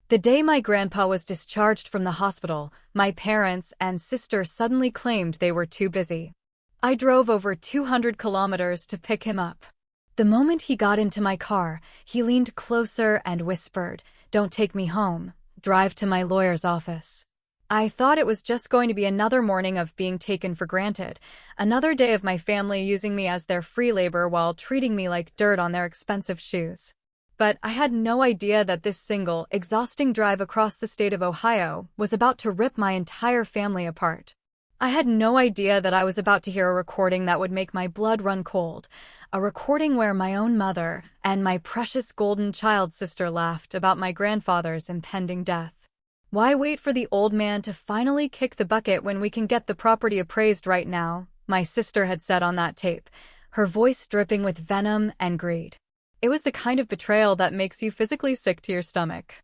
The day my grandpa was discharged from the hospital, my parents and sister suddenly claimed they were too busy. I drove over 200 kilometers to pick him up. The moment he got into my car, he leaned closer and whispered, "Don't take me home. Drive to my lawyer's office." I thought it was just going to be another morning of being taken for granted, another day of my family using me as their free labor while treating me like dirt on their expensive shoes. But I had no idea that this single, exhausting drive across the state of Ohio was about to rip my entire family apart. I had no idea that I was about to hear a recording that would make my blood run cold, a recording where my own mother and my precious golden child sister laughed about my grandfather's impending death. "Why wait for the old man to finally kick the bucket when we can get the property appraised right now?" my sister had said on that tape, her voice dripping with venom and greed. It was the kind of betrayal that makes you physically sick to your stomach.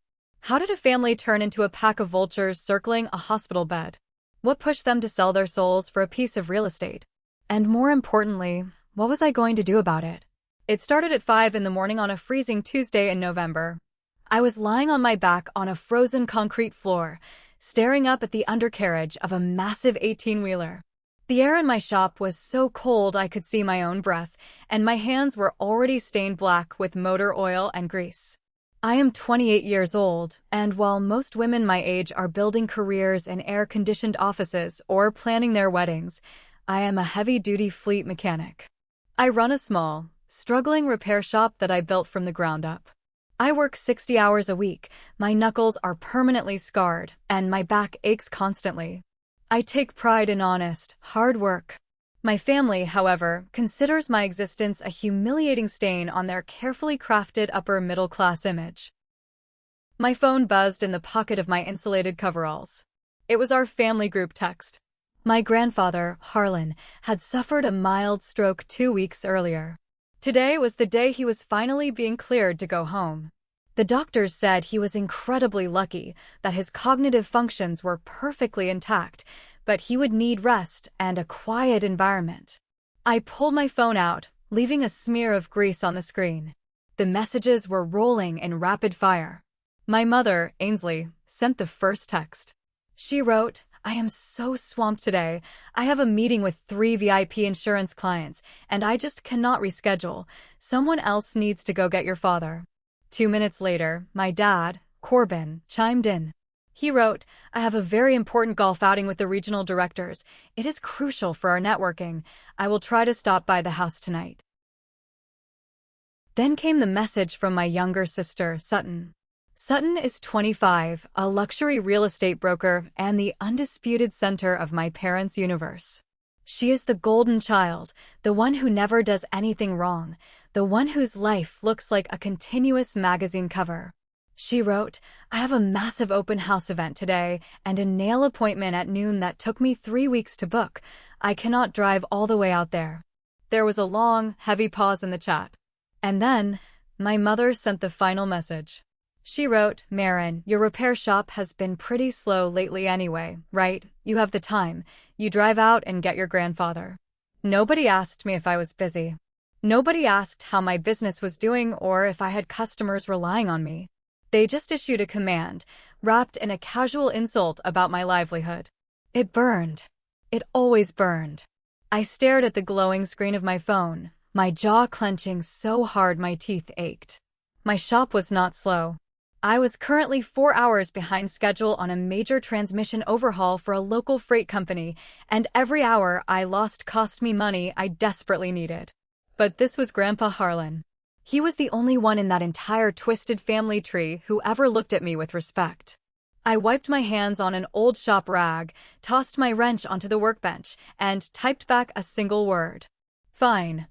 How did a family turn into a pack of vultures circling a hospital bed? What pushed them to sell their souls for a piece of real estate? And more importantly, what was I going to do about it? It started at 5 in the morning on a freezing Tuesday in November. I was lying on my back on a frozen concrete floor, staring up at the undercarriage of a massive 18-wheeler. The air in my shop was so cold I could see my own breath, and my hands were already stained black with motor oil and grease. I am 28 years old, and while most women my age are building careers in air-conditioned offices or planning their weddings, I am a heavy-duty fleet mechanic. I run a small, struggling repair shop that I built from the ground up. I work 60 hours a week, my knuckles are permanently scarred, and my back aches constantly. I take pride in honest, hard work. My family, however, considers my existence a humiliating stain on their carefully crafted upper-middle-class image. My phone buzzed in the pocket of my insulated coveralls. It was our family group text. My grandfather, Harlan, had suffered a mild stroke 2 weeks earlier. Today was the day he was finally being cleared to go home. The doctors said he was incredibly lucky, that his cognitive functions were perfectly intact, but he would need rest and a quiet environment. I pulled my phone out, leaving a smear of grease on the screen. The messages were rolling in rapid fire. My mother, Ainsley, sent the first text. She wrote, "I am so swamped today. I have a meeting with 3 VIP insurance clients, and I just cannot reschedule. Someone else needs to go get your father." 2 minutes later, my dad, Corbin, chimed in. He wrote, "I have a very important golf outing with the regional directors. It is crucial for our networking. I will try to stop by the house tonight." Then came the message from my younger sister, Sutton. Sutton is 25, a luxury real estate broker and the undisputed center of my parents' universe. She is the golden child, the one who never does anything wrong, the one whose life looks like a continuous magazine cover. She wrote, "I have a massive open house event today and a nail appointment at noon that took me 3 weeks to book. I cannot drive all the way out there." There was a long, heavy pause in the chat. And then, my mother sent the final message. She wrote, "Marin, your repair shop has been pretty slow lately anyway, right? You have the time. You drive out and get your grandfather." Nobody asked me if I was busy. Nobody asked how my business was doing or if I had customers relying on me. They just issued a command, wrapped in a casual insult about my livelihood. It burned. It always burned. I stared at the glowing screen of my phone, my jaw clenching so hard my teeth ached. My shop was not slow. I was currently 4 hours behind schedule on a major transmission overhaul for a local freight company, and every hour I lost cost me money I desperately needed. But this was Grandpa Harlan. He was the only one in that entire twisted family tree who ever looked at me with respect. I wiped my hands on an old shop rag, tossed my wrench onto the workbench, and typed back a single word. "Fine."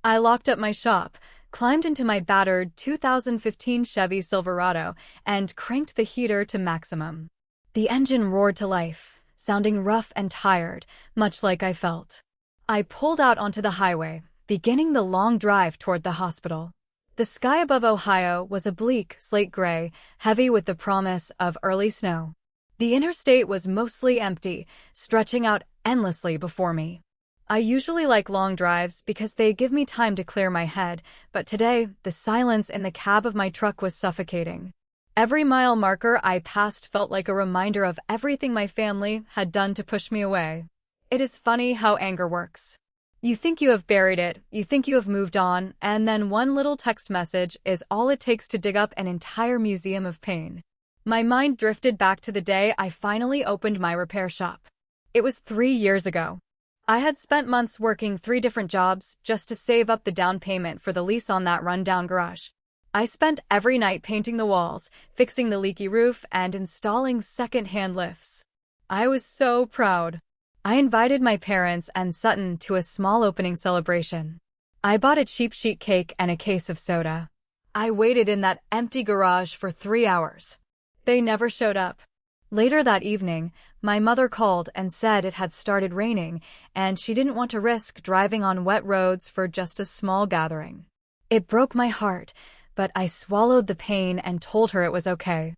I locked up my shop, climbed into my battered 2015 Chevy Silverado, and cranked the heater to maximum. The engine roared to life, sounding rough and tired, much like I felt. I pulled out onto the highway, beginning the long drive toward the hospital. The sky above Ohio was a bleak slate gray, heavy with the promise of early snow. The interstate was mostly empty, stretching out endlessly before me. I usually like long drives because they give me time to clear my head, but today, the silence in the cab of my truck was suffocating. Every mile marker I passed felt like a reminder of everything my family had done to push me away. It is funny how anger works. You think you have buried it, you think you have moved on, and then one little text message is all it takes to dig up an entire museum of pain. My mind drifted back to the day I finally opened my repair shop. It was 3 years ago. I had spent months working 3 different jobs just to save up the down payment for the lease on that rundown garage. I spent every night painting the walls, fixing the leaky roof, and installing second-hand lifts. I was so proud. I invited my parents and Sutton to a small opening celebration. I bought a cheap sheet cake and a case of soda. I waited in that empty garage for 3 hours. They never showed up. Later that evening, my mother called and said it had started raining, and she didn't want to risk driving on wet roads for just a small gathering. It broke my heart, but I swallowed the pain and told her it was okay.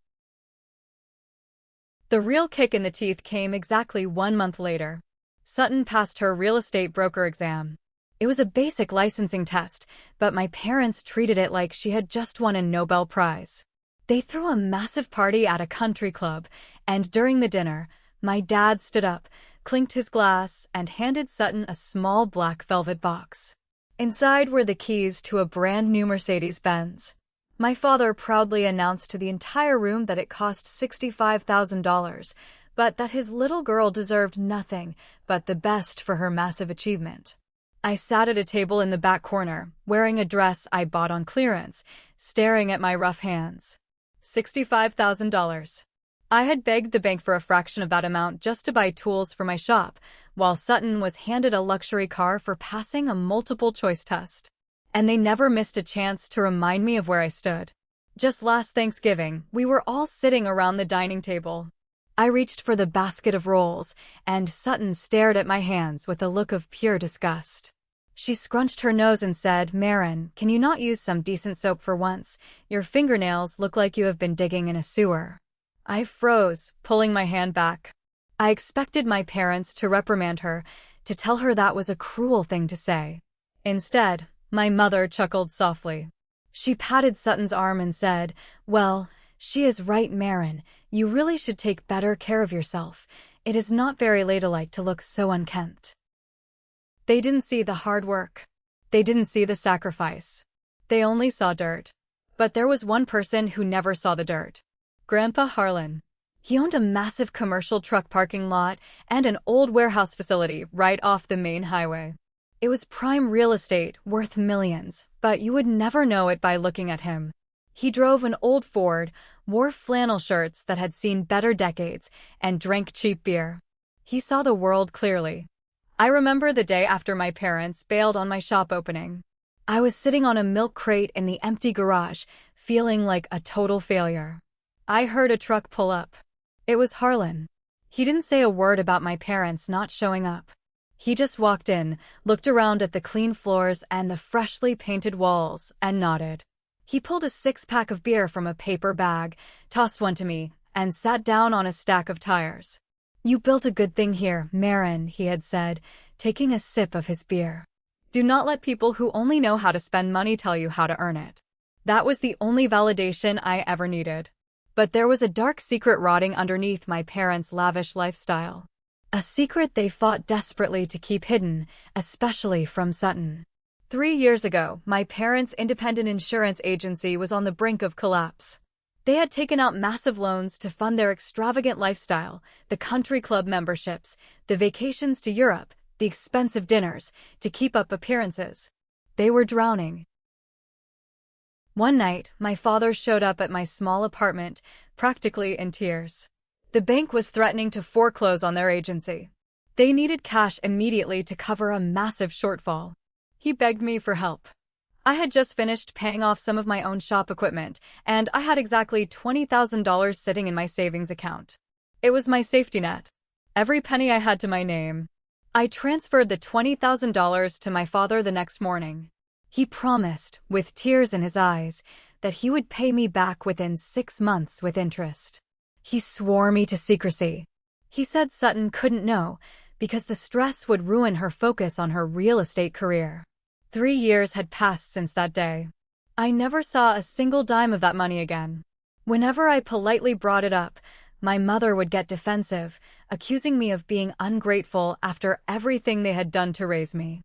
The real kick in the teeth came exactly 1 month later. Sutton passed her real estate broker exam. It was a basic licensing test, but my parents treated it like she had just won a Nobel Prize. They threw a massive party at a country club, and during the dinner, my dad stood up, clinked his glass, and handed Sutton a small black velvet box. Inside were the keys to a brand new Mercedes-Benz. My father proudly announced to the entire room that it cost $65,000, but that his little girl deserved nothing but the best for her massive achievement. I sat at a table in the back corner, wearing a dress I bought on clearance, staring at my rough hands. $65,000. I had begged the bank for a fraction of that amount just to buy tools for my shop, while Sutton was handed a luxury car for passing a multiple-choice test. And they never missed a chance to remind me of where I stood. Just last Thanksgiving, we were all sitting around the dining table. I reached for the basket of rolls, and Sutton stared at my hands with a look of pure disgust. She scrunched her nose and said, "Marin, can you not use some decent soap for once? Your fingernails look like you have been digging in a sewer." I froze, pulling my hand back. I expected my parents to reprimand her, to tell her that was a cruel thing to say. Instead, my mother chuckled softly. She patted Sutton's arm and said, "Well, she is right, Marin. You really should take better care of yourself. It is not very ladylike to look so unkempt." They didn't see the hard work. They didn't see the sacrifice. They only saw dirt. But there was one person who never saw the dirt. Grandpa Harlan. He owned a massive commercial truck parking lot and an old warehouse facility right off the main highway. It was prime real estate, worth millions, but you would never know it by looking at him. He drove an old Ford, wore flannel shirts that had seen better decades, and drank cheap beer. He saw the world clearly. I remember the day after my parents bailed on my shop opening. I was sitting on a milk crate in the empty garage, feeling like a total failure. I heard a truck pull up. It was Harlan. He didn't say a word about my parents not showing up. He just walked in, looked around at the clean floors and the freshly painted walls, and nodded. He pulled a 6-pack of beer from a paper bag, tossed one to me, and sat down on a stack of tires. "You built a good thing here, Marin," he had said, taking a sip of his beer. "Do not let people who only know how to spend money tell you how to earn it." That was the only validation I ever needed. But there was a dark secret rotting underneath my parents' lavish lifestyle. A secret they fought desperately to keep hidden, especially from Sutton. 3 years ago, my parents' independent insurance agency was on the brink of collapse. They had taken out massive loans to fund their extravagant lifestyle, the country club memberships, the vacations to Europe, the expensive dinners, to keep up appearances. They were drowning. One night, my father showed up at my small apartment, practically in tears. The bank was threatening to foreclose on their agency. They needed cash immediately to cover a massive shortfall. He begged me for help. I had just finished paying off some of my own shop equipment, and I had exactly $20,000 sitting in my savings account. It was my safety net. Every penny I had to my name. I transferred the $20,000 to my father the next morning. He promised, with tears in his eyes, that he would pay me back within 6 months with interest. He swore me to secrecy. He said Sutton couldn't know, because the stress would ruin her focus on her real estate career. 3 years had passed since that day. I never saw a single dime of that money again. Whenever I politely brought it up, my mother would get defensive, accusing me of being ungrateful after everything they had done to raise me.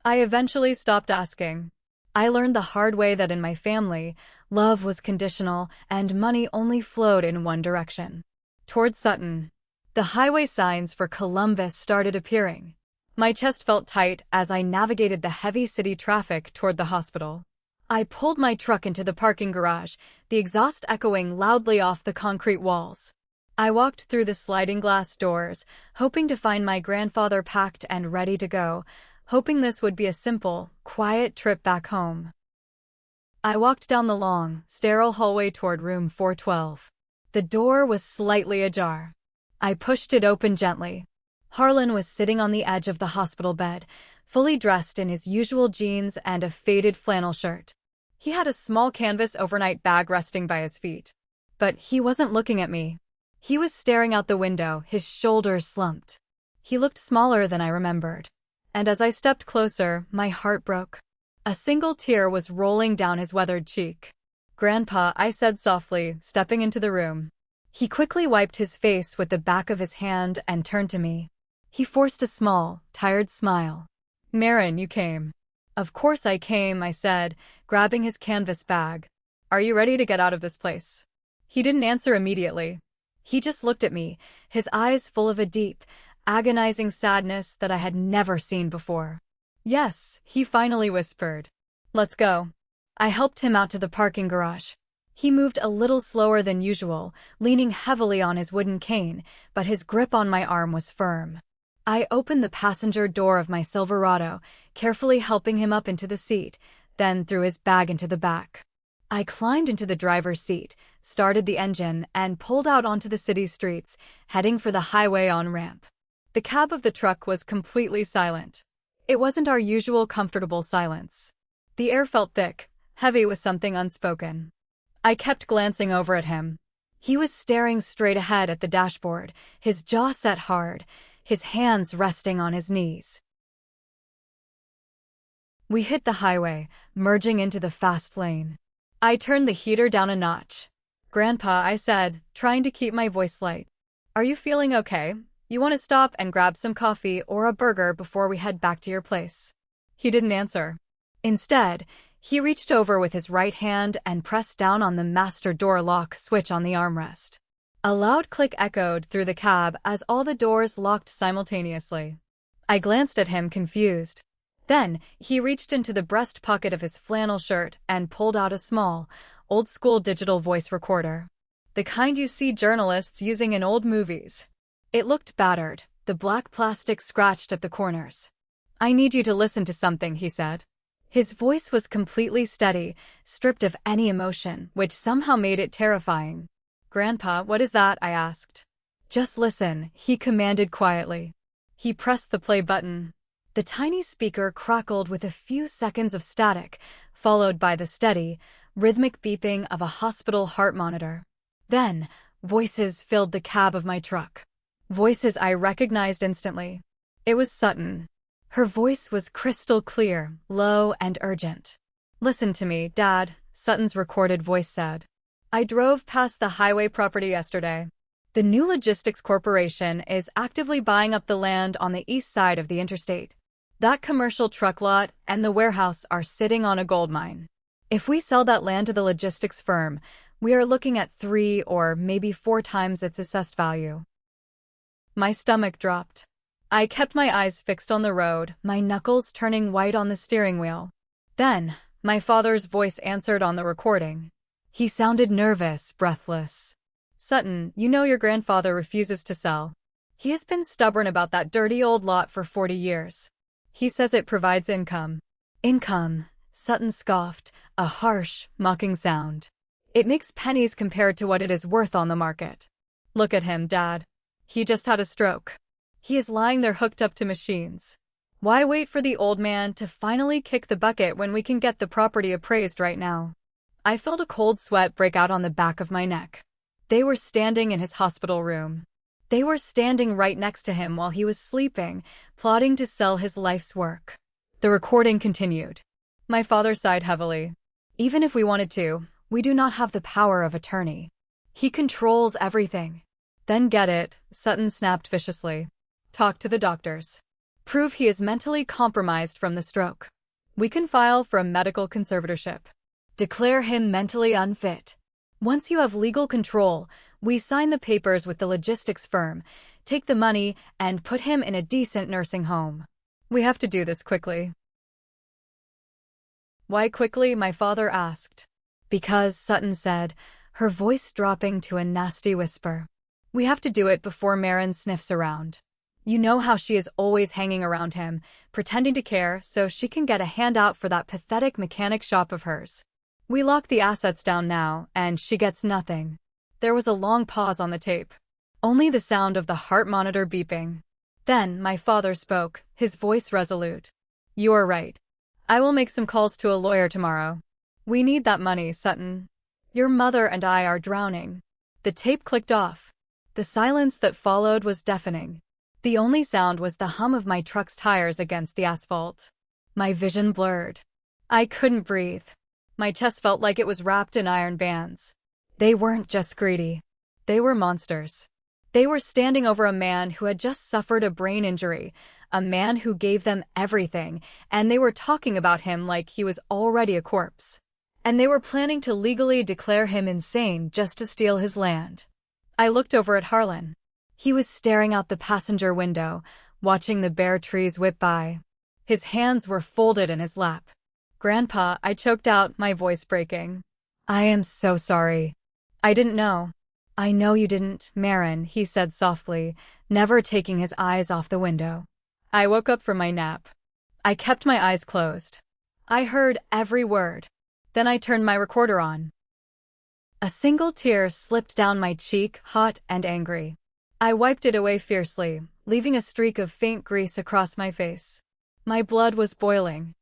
I eventually stopped asking. I learned the hard way that in my family, love was conditional and money only flowed in one direction. Toward Sutton. The highway signs for Columbus started appearing. My chest felt tight as I navigated the heavy city traffic toward the hospital. I pulled my truck into the parking garage, the exhaust echoing loudly off the concrete walls. I walked through the sliding glass doors, hoping to find my grandfather packed and ready to go, hoping this would be a simple, quiet trip back home. I walked down the long, sterile hallway toward room 412. The door was slightly ajar. I pushed it open gently. Harlan was sitting on the edge of the hospital bed, fully dressed in his usual jeans and a faded flannel shirt. He had a small canvas overnight bag resting by his feet. But he wasn't looking at me. He was staring out the window, his shoulders slumped. He looked smaller than I remembered. And as I stepped closer, my heart broke. A single tear was rolling down his weathered cheek. "Grandpa," I said softly, stepping into the room. He quickly wiped his face with the back of his hand and turned to me. He forced a small, tired smile. "Marin, you came." "Of course I came," I said, grabbing his canvas bag. "Are you ready to get out of this place?" He didn't answer immediately. He just looked at me, his eyes full of a deep, agonizing sadness that I had never seen before. "Yes," he finally whispered. "Let's go." I helped him out to the parking garage. He moved a little slower than usual, leaning heavily on his wooden cane, but his grip on my arm was firm. I opened the passenger door of my Silverado, carefully helping him up into the seat, then threw his bag into the back. I climbed into the driver's seat, started the engine, and pulled out onto the city streets, heading for the highway on-ramp. The cab of the truck was completely silent. It wasn't our usual comfortable silence. The air felt thick, heavy with something unspoken. I kept glancing over at him. He was staring straight ahead at the dashboard, his jaw set hard, his hands resting on his knees. We hit the highway, merging into the fast lane. I turned the heater down a notch. "Grandpa," I said, trying to keep my voice light. "Are you feeling okay? You want to stop and grab some coffee or a burger before we head back to your place?" He didn't answer. Instead, he reached over with his right hand and pressed down on the master door lock switch on the armrest. A loud click echoed through the cab as all the doors locked simultaneously. I glanced at him, confused. Then, he reached into the breast pocket of his flannel shirt and pulled out a small, old-school digital voice recorder. The kind you see journalists using in old movies. It looked battered, the black plastic scratched at the corners. "I need you to listen to something," he said. His voice was completely steady, stripped of any emotion, which somehow made it terrifying. "Grandpa, what is that?" I asked. "Just listen," he commanded quietly. He pressed the play button. The tiny speaker crackled with a few seconds of static, followed by the steady, rhythmic beeping of a hospital heart monitor. Then, voices filled the cab of my truck. Voices I recognized instantly. It was Sutton. Her voice was crystal clear, low and urgent. "Listen to me, Dad," Sutton's recorded voice said. "I drove past the highway property yesterday. The new logistics corporation is actively buying up the land on the east side of the interstate. That commercial truck lot and the warehouse are sitting on a gold mine. If we sell that land to the logistics firm, we are looking at 3 or maybe 4 times its assessed value." My stomach dropped. I kept my eyes fixed on the road, my knuckles turning white on the steering wheel. Then, my father's voice answered on the recording. He sounded nervous, breathless. "Sutton, you know your grandfather refuses to sell. He has been stubborn about that dirty old lot for 40 years. He says it provides income." "Income," Sutton scoffed, a harsh, mocking sound. "It makes pennies compared to what it is worth on the market. Look at him, Dad. He just had a stroke. He is lying there hooked up to machines. Why wait for the old man to finally kick the bucket when we can get the property appraised right now?" I felt a cold sweat break out on the back of my neck. They were standing in his hospital room. They were standing right next to him while he was sleeping, plotting to sell his life's work. The recording continued. My father sighed heavily. "Even if we wanted to, we do not have the power of attorney. He controls everything. Then get it, Sutton snapped viciously. Talk to the doctors. Prove he is mentally compromised from the stroke. We can file for a medical conservatorship. Declare him mentally unfit. Once you have legal control, we sign the papers with the logistics firm, take the money, and put him in a decent nursing home. We have to do this quickly. Why quickly? My father asked. Because, Sutton said, her voice dropping to a nasty whisper. We have to do it before Marin sniffs around. You know how she is always hanging around him, pretending to care so she can get a handout for that pathetic mechanic shop of hers. We lock the assets down now, and she gets nothing. There was a long pause on the tape. Only the sound of the heart monitor beeping. Then my father spoke, his voice resolute. You are right. I will make some calls to a lawyer tomorrow. We need that money, Sutton. Your mother and I are drowning. The tape clicked off. The silence that followed was deafening. The only sound was the hum of my truck's tires against the asphalt. My vision blurred. I couldn't breathe. My chest felt like it was wrapped in iron bands. They weren't just greedy. They were monsters. They were standing over a man who had just suffered a brain injury, a man who gave them everything, and they were talking about him like he was already a corpse. And they were planning to legally declare him insane just to steal his land. I looked over at Harlan. He was staring out the passenger window, watching the bare trees whip by. His hands were folded in his lap. Grandpa, I choked out, my voice breaking. I am so sorry. I didn't know. I know you didn't, Marin, he said softly, never taking his eyes off the window. I woke up from my nap. I kept my eyes closed. I heard every word. Then I turned my recorder on. A single tear slipped down my cheek, hot and angry. I wiped it away fiercely, leaving a streak of faint grease across my face. My blood was boiling.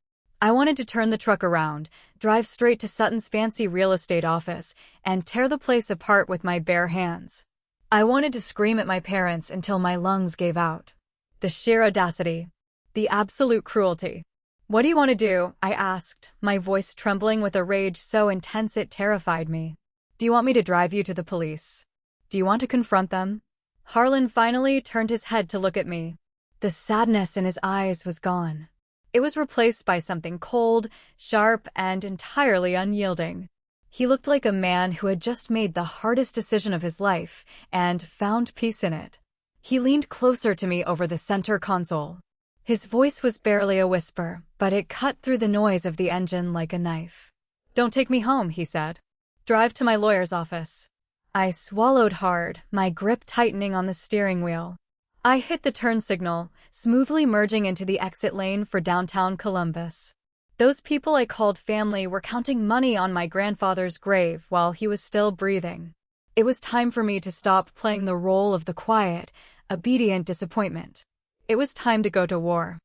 I wanted to turn the truck around, drive straight to Sutton's fancy real estate office, and tear the place apart with my bare hands. I wanted to scream at my parents until my lungs gave out. The sheer audacity. The absolute cruelty. What do you want to do? I asked, my voice trembling with a rage so intense it terrified me. Do you want me to drive you to the police? Do you want to confront them? Harlan finally turned his head to look at me. The sadness in his eyes was gone. It was replaced by something cold, sharp, and entirely unyielding. He looked like a man who had just made the hardest decision of his life and found peace in it. He leaned closer to me over the center console. His voice was barely a whisper, but it cut through the noise of the engine like a knife. Don't take me home, he said. Drive to my lawyer's office. I swallowed hard, my grip tightening on the steering wheel. I hit the turn signal, smoothly merging into the exit lane for downtown Columbus. Those people I called family were counting money on my grandfather's grave while he was still breathing. It was time for me to stop playing the role of the quiet, obedient disappointment. It was time to go to war.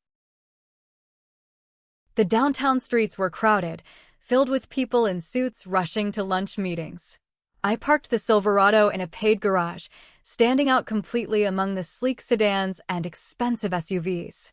The downtown streets were crowded, filled with people in suits rushing to lunch meetings. I parked the Silverado in a paid garage, standing out completely among the sleek sedans and expensive SUVs.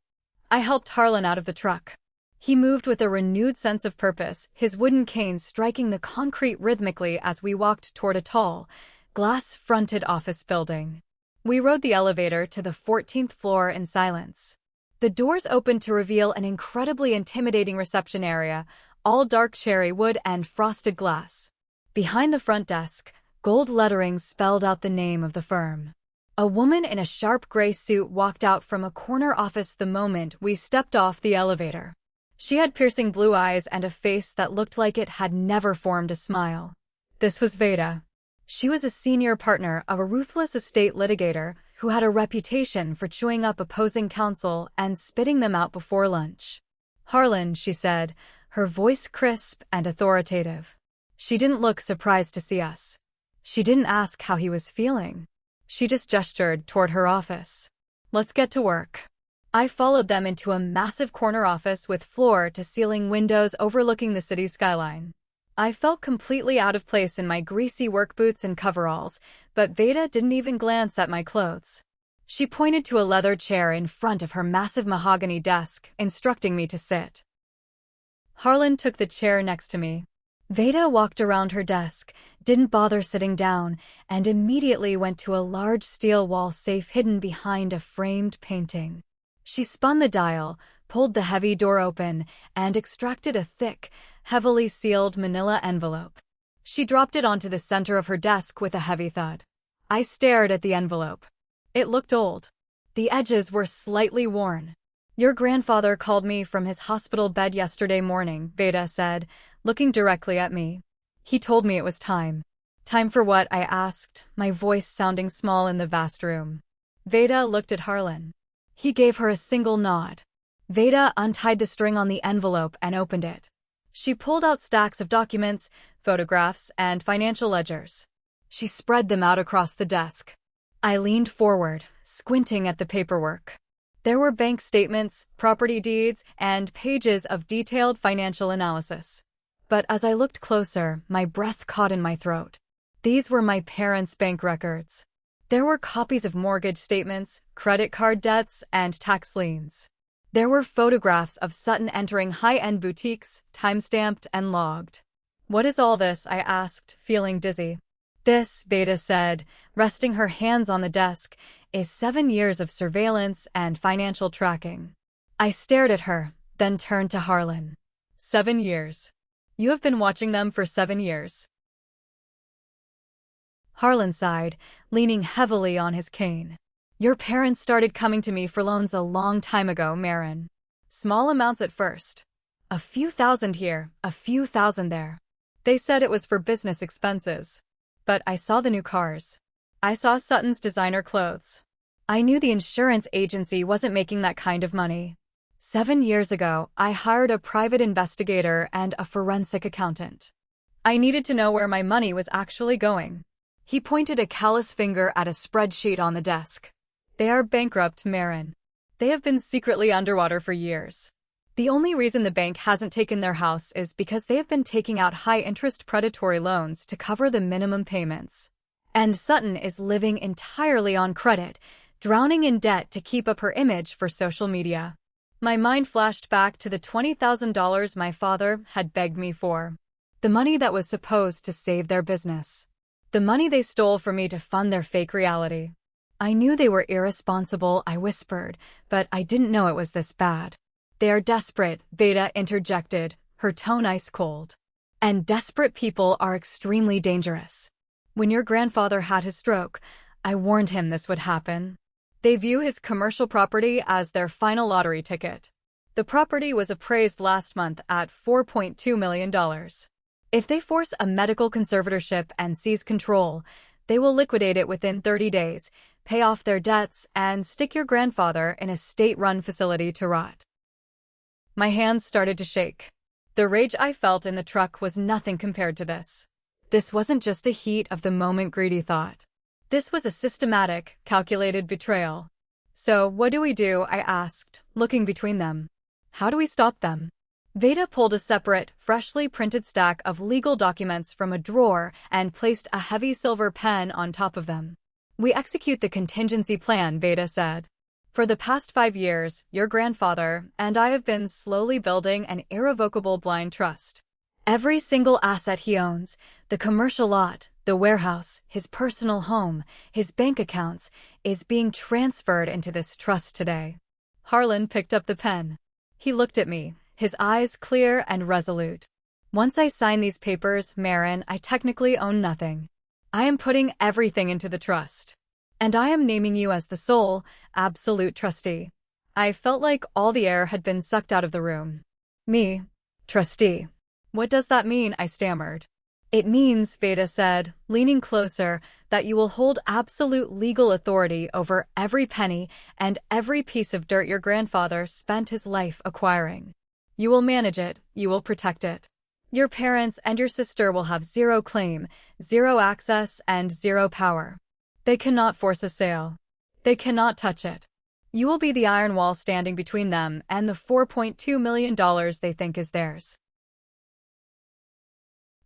I helped Harlan out of the truck. He moved with a renewed sense of purpose, his wooden cane striking the concrete rhythmically as we walked toward a tall, glass-fronted office building. We rode the elevator to the 14th floor in silence. The doors opened to reveal an incredibly intimidating reception area, all dark cherry wood and frosted glass. Behind the front desk, gold lettering spelled out the name of the firm. A woman in a sharp gray suit walked out from a corner office the moment we stepped off the elevator. She had piercing blue eyes and a face that looked like it had never formed a smile. This was Veda. She was a senior partner of a ruthless estate litigator who had a reputation for chewing up opposing counsel and spitting them out before lunch. Harlan, she said, her voice crisp and authoritative. She didn't look surprised to see us. She didn't ask how he was feeling. She just gestured toward her office. Let's get to work. I followed them into a massive corner office with floor-to-ceiling windows overlooking the city skyline. I felt completely out of place in my greasy work boots and coveralls, but Veda didn't even glance at my clothes. She pointed to a leather chair in front of her massive mahogany desk, instructing me to sit. Harlan took the chair next to me. Veda walked around her desk, didn't bother sitting down, and immediately went to a large steel wall safe hidden behind a framed painting. She spun the dial, pulled the heavy door open, and extracted a thick, heavily sealed manila envelope. She dropped it onto the center of her desk with a heavy thud. I stared at the envelope. It looked old. The edges were slightly worn. "Your grandfather called me from his hospital bed yesterday morning," Veda said, looking directly at me. "He told me it was time." "Time for what?" I asked, my voice sounding small in the vast room. Veda looked at Harlan. He gave her a single nod. Veda untied the string on the envelope and opened it. She pulled out stacks of documents, photographs, and financial ledgers. She spread them out across the desk. I leaned forward, squinting at the paperwork. There were bank statements, property deeds, and pages of detailed financial analysis. But as I looked closer, my breath caught in my throat. These were my parents' bank records. There were copies of mortgage statements, credit card debts, and tax liens. There were photographs of Sutton entering high-end boutiques, time-stamped and logged. "What is all this?" I asked, feeling dizzy. "This," Veda said, resting her hands on the desk, "is 7 years of surveillance and financial tracking." I stared at her, then turned to Harlan. 7 years. You have been watching them for 7 years. Harlan sighed, leaning heavily on his cane. "Your parents started coming to me for loans a long time ago, Marin. Small amounts at first. A few thousand here, a few thousand there. They said it was for business expenses. But I saw the new cars. I saw Sutton's designer clothes. I knew the insurance agency wasn't making that kind of money. 7 years ago, I hired a private investigator and a forensic accountant. I needed to know where my money was actually going." He pointed a callous finger at a spreadsheet on the desk. "They are bankrupt, Marin. They have been secretly underwater for years. The only reason the bank hasn't taken their house is because they have been taking out high-interest predatory loans to cover the minimum payments. And Sutton is living entirely on credit, drowning in debt to keep up her image for social media." My mind flashed back to the $20,000 my father had begged me for. The money that was supposed to save their business. The money they stole from me to fund their fake reality. "I knew they were irresponsible," I whispered, "but I didn't know it was this bad." "They are desperate," Veda interjected, her tone ice cold. "And desperate people are extremely dangerous. When your grandfather had his stroke, I warned him this would happen. They view his commercial property as their final lottery ticket. The property was appraised last month at $4.2 million. If they force a medical conservatorship and seize control, they will liquidate it within 30 days, pay off their debts, and stick your grandfather in a state-run facility to rot." My hands started to shake. The rage I felt in the truck was nothing compared to this. This wasn't just a heat-of-the-moment greedy thought. This was a systematic, calculated betrayal. "So, what do we do?" I asked, looking between them. "How do we stop them?" Veda pulled a separate, freshly printed stack of legal documents from a drawer and placed a heavy silver pen on top of them. "We execute the contingency plan," Veda said. "For the past 5 years, your grandfather and I have been slowly building an irrevocable blind trust. Every single asset he owns, the commercial lot, the warehouse, his personal home, his bank accounts, is being transferred into this trust today." Harlan picked up the pen. He looked at me, his eyes clear and resolute. "Once I sign these papers, Marin, I technically own nothing. I am putting everything into the trust. And I am naming you as the sole, absolute trustee." I felt like all the air had been sucked out of the room. "Me? Trustee? What does that mean?" I stammered. "It means," Veda said, leaning closer, "that you will hold absolute legal authority over every penny and every piece of dirt your grandfather spent his life acquiring. You will manage it, you will protect it. Your parents and your sister will have zero claim, zero access, and zero power. They cannot force a sale. They cannot touch it. You will be the iron wall standing between them and the $4.2 million they think is theirs."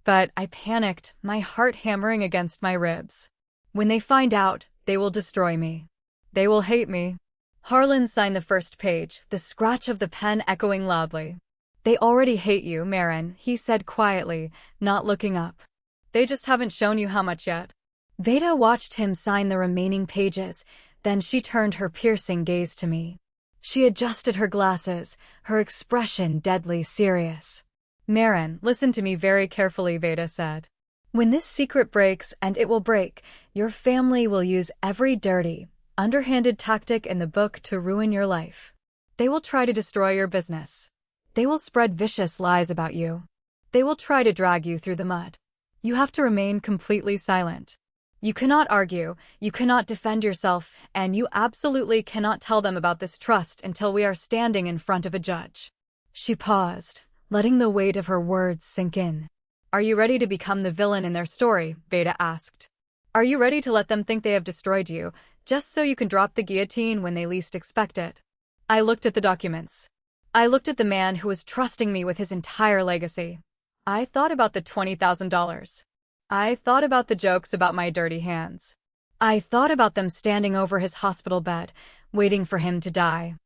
But I panicked, my heart hammering against my ribs. "When they find out, they will destroy me. They will hate me." Harlan signed the first page, the scratch of the pen echoing loudly. They already hate you, Marin, he said quietly, not looking up. They just haven't shown you how much yet. Veda watched him sign the remaining pages, then she turned her piercing gaze to me. She adjusted her glasses, her expression deadly serious. Marin, listen to me very carefully, Veda said. When this secret breaks, and it will break, your family will use every dirty, underhanded tactic in the book to ruin your life. They will try to destroy your business. They will spread vicious lies about you. They will try to drag you through the mud. You have to remain completely silent. You cannot argue, you cannot defend yourself, and you absolutely cannot tell them about this trust until we are standing in front of a judge. She paused, letting the weight of her words sink in. Are you ready to become the villain in their story? Veda asked. Are you ready to let them think they have destroyed you, just so you can drop the guillotine when they least expect it? I looked at the documents. I looked at the man who was trusting me with his entire legacy. I thought about the $20,000. I thought about the jokes about my dirty hands. I thought about them standing over his hospital bed, waiting for him to die.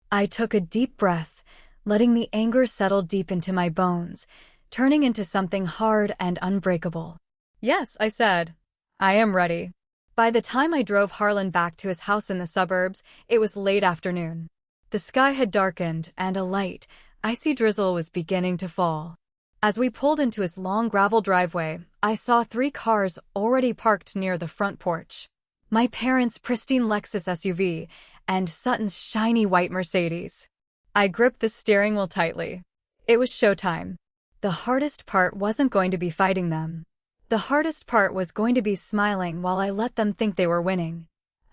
I took a deep breath, letting the anger settle deep into my bones, turning into something hard and unbreakable. Yes, I said. I am ready. By the time I drove Harlan back to his house in the suburbs, it was late afternoon. The sky had darkened, and a light, icy drizzle was beginning to fall. As we pulled into his long gravel driveway, I saw 3 cars already parked near the front porch. My parents' pristine Lexus SUV, and Sutton's shiny white Mercedes. I gripped the steering wheel tightly. It was showtime. The hardest part wasn't going to be fighting them. The hardest part was going to be smiling while I let them think they were winning.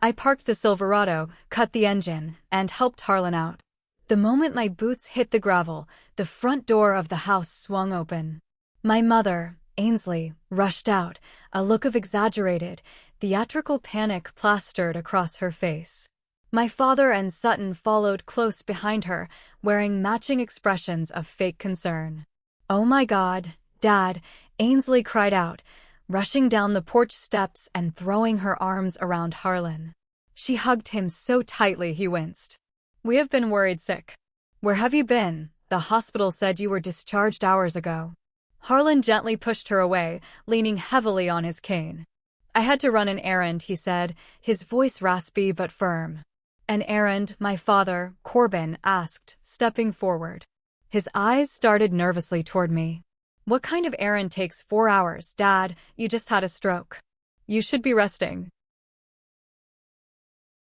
I parked the Silverado, cut the engine, and helped Harlan out. The moment my boots hit the gravel, the front door of the house swung open. My mother, Ainsley, rushed out, a look of exaggerated, theatrical panic plastered across her face. My father and Sutton followed close behind her, wearing matching expressions of fake concern. "Oh my God, Dad," Ainsley cried out, rushing down the porch steps and throwing her arms around Harlan. She hugged him so tightly he winced. "We have been worried sick. Where have you been? The hospital said you were discharged hours ago." Harlan gently pushed her away, leaning heavily on his cane. "I had to run an errand," he said, his voice raspy but firm. "An errand?" my father, Corbin, asked, stepping forward. His eyes started nervously toward me. "What kind of errand takes 4 hours, Dad? You just had a stroke. You should be resting."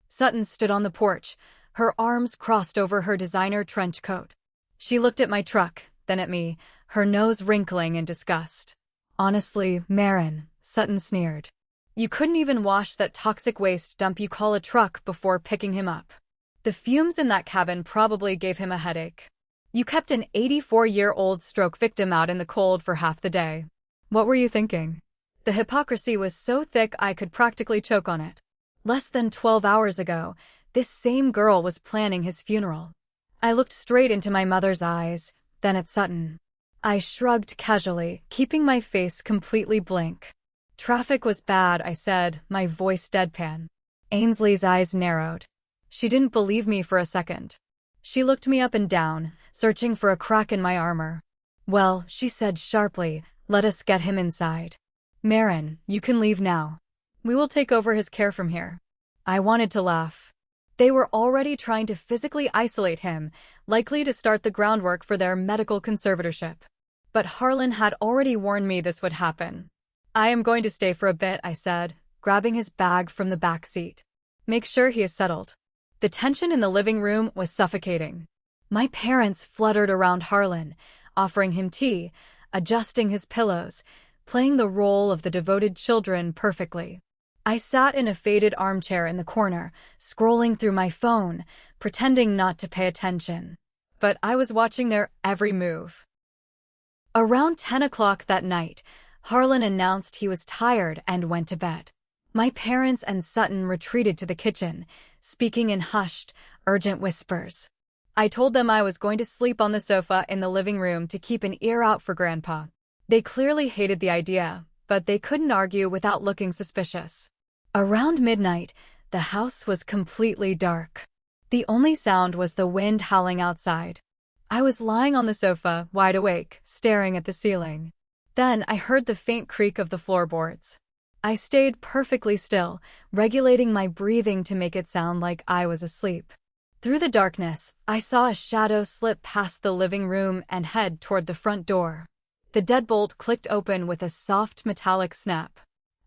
Sutton stood on the porch, her arms crossed over her designer trench coat. She looked at my truck, then at me, her nose wrinkling in disgust. "Honestly, Marin," Sutton sneered. "You couldn't even wash that toxic waste dump you call a truck before picking him up. The fumes in that cabin probably gave him a headache. You kept an 84-year-old stroke victim out in the cold for half the day. What were you thinking?" The hypocrisy was so thick I could practically choke on it. Less than 12 hours ago, this same girl was planning his funeral. I looked straight into my mother's eyes, then at Sutton. I shrugged casually, keeping my face completely blank. "Traffic was bad," I said, my voice deadpan. Ainsley's eyes narrowed. She didn't believe me for a second. She looked me up and down, searching for a crack in my armor. "Well," she said sharply, "let us get him inside. Marin, you can leave now. We will take over his care from here." I wanted to laugh. They were already trying to physically isolate him, likely to start the groundwork for their medical conservatorship. But Harlan had already warned me this would happen. "I am going to stay for a bit," I said, grabbing his bag from the back seat. "Make sure he is settled." The tension in the living room was suffocating. My parents fluttered around Harlan, offering him tea, adjusting his pillows, playing the role of the devoted children perfectly. I sat in a faded armchair in the corner, scrolling through my phone, pretending not to pay attention. But I was watching their every move. Around 10 o'clock that night, Harlan announced he was tired and went to bed. My parents and Sutton retreated to the kitchen, speaking in hushed, urgent whispers. I told them I was going to sleep on the sofa in the living room to keep an ear out for Grandpa. They clearly hated the idea, but they couldn't argue without looking suspicious. Around midnight, the house was completely dark. The only sound was the wind howling outside. I was lying on the sofa, wide awake, staring at the ceiling. Then I heard the faint creak of the floorboards. I stayed perfectly still, regulating my breathing to make it sound like I was asleep. Through the darkness, I saw a shadow slip past the living room and head toward the front door. The deadbolt clicked open with a soft metallic snap.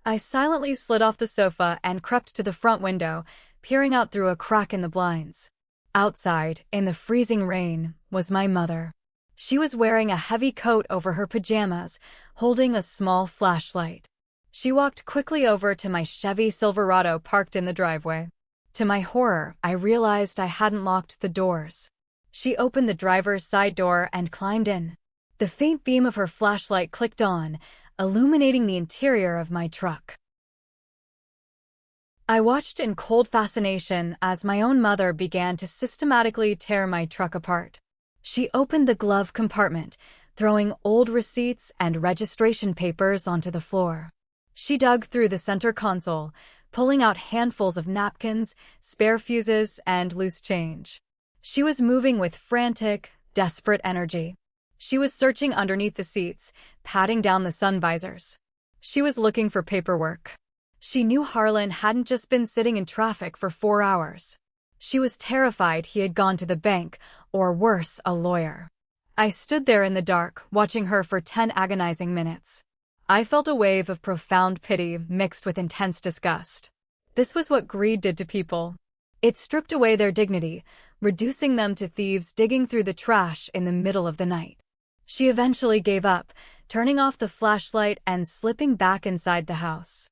I silently slid off the sofa and crept to the front window, peering out through a crack in the blinds. Outside, in the freezing rain, was my mother. She was wearing a heavy coat over her pajamas, holding a small flashlight. She walked quickly over to my Chevy Silverado parked in the driveway. To my horror, I realized I hadn't locked the doors. She opened the driver's side door and climbed in. The faint beam of her flashlight clicked on, illuminating the interior of my truck. I watched in cold fascination as my own mother began to systematically tear my truck apart. She opened the glove compartment, throwing old receipts and registration papers onto the floor. She dug through the center console, pulling out handfuls of napkins, spare fuses, and loose change. She was moving with frantic, desperate energy. She was searching underneath the seats, patting down the sun visors. She was looking for paperwork. She knew Harlan hadn't just been sitting in traffic for 4 hours. She was terrified he had gone to the bank, or worse, a lawyer. I stood there in the dark, watching her for 10 agonizing minutes. I felt a wave of profound pity mixed with intense disgust. This was what greed did to people. It stripped away their dignity, reducing them to thieves digging through the trash in the middle of the night. She eventually gave up, turning off the flashlight and slipping back inside the house.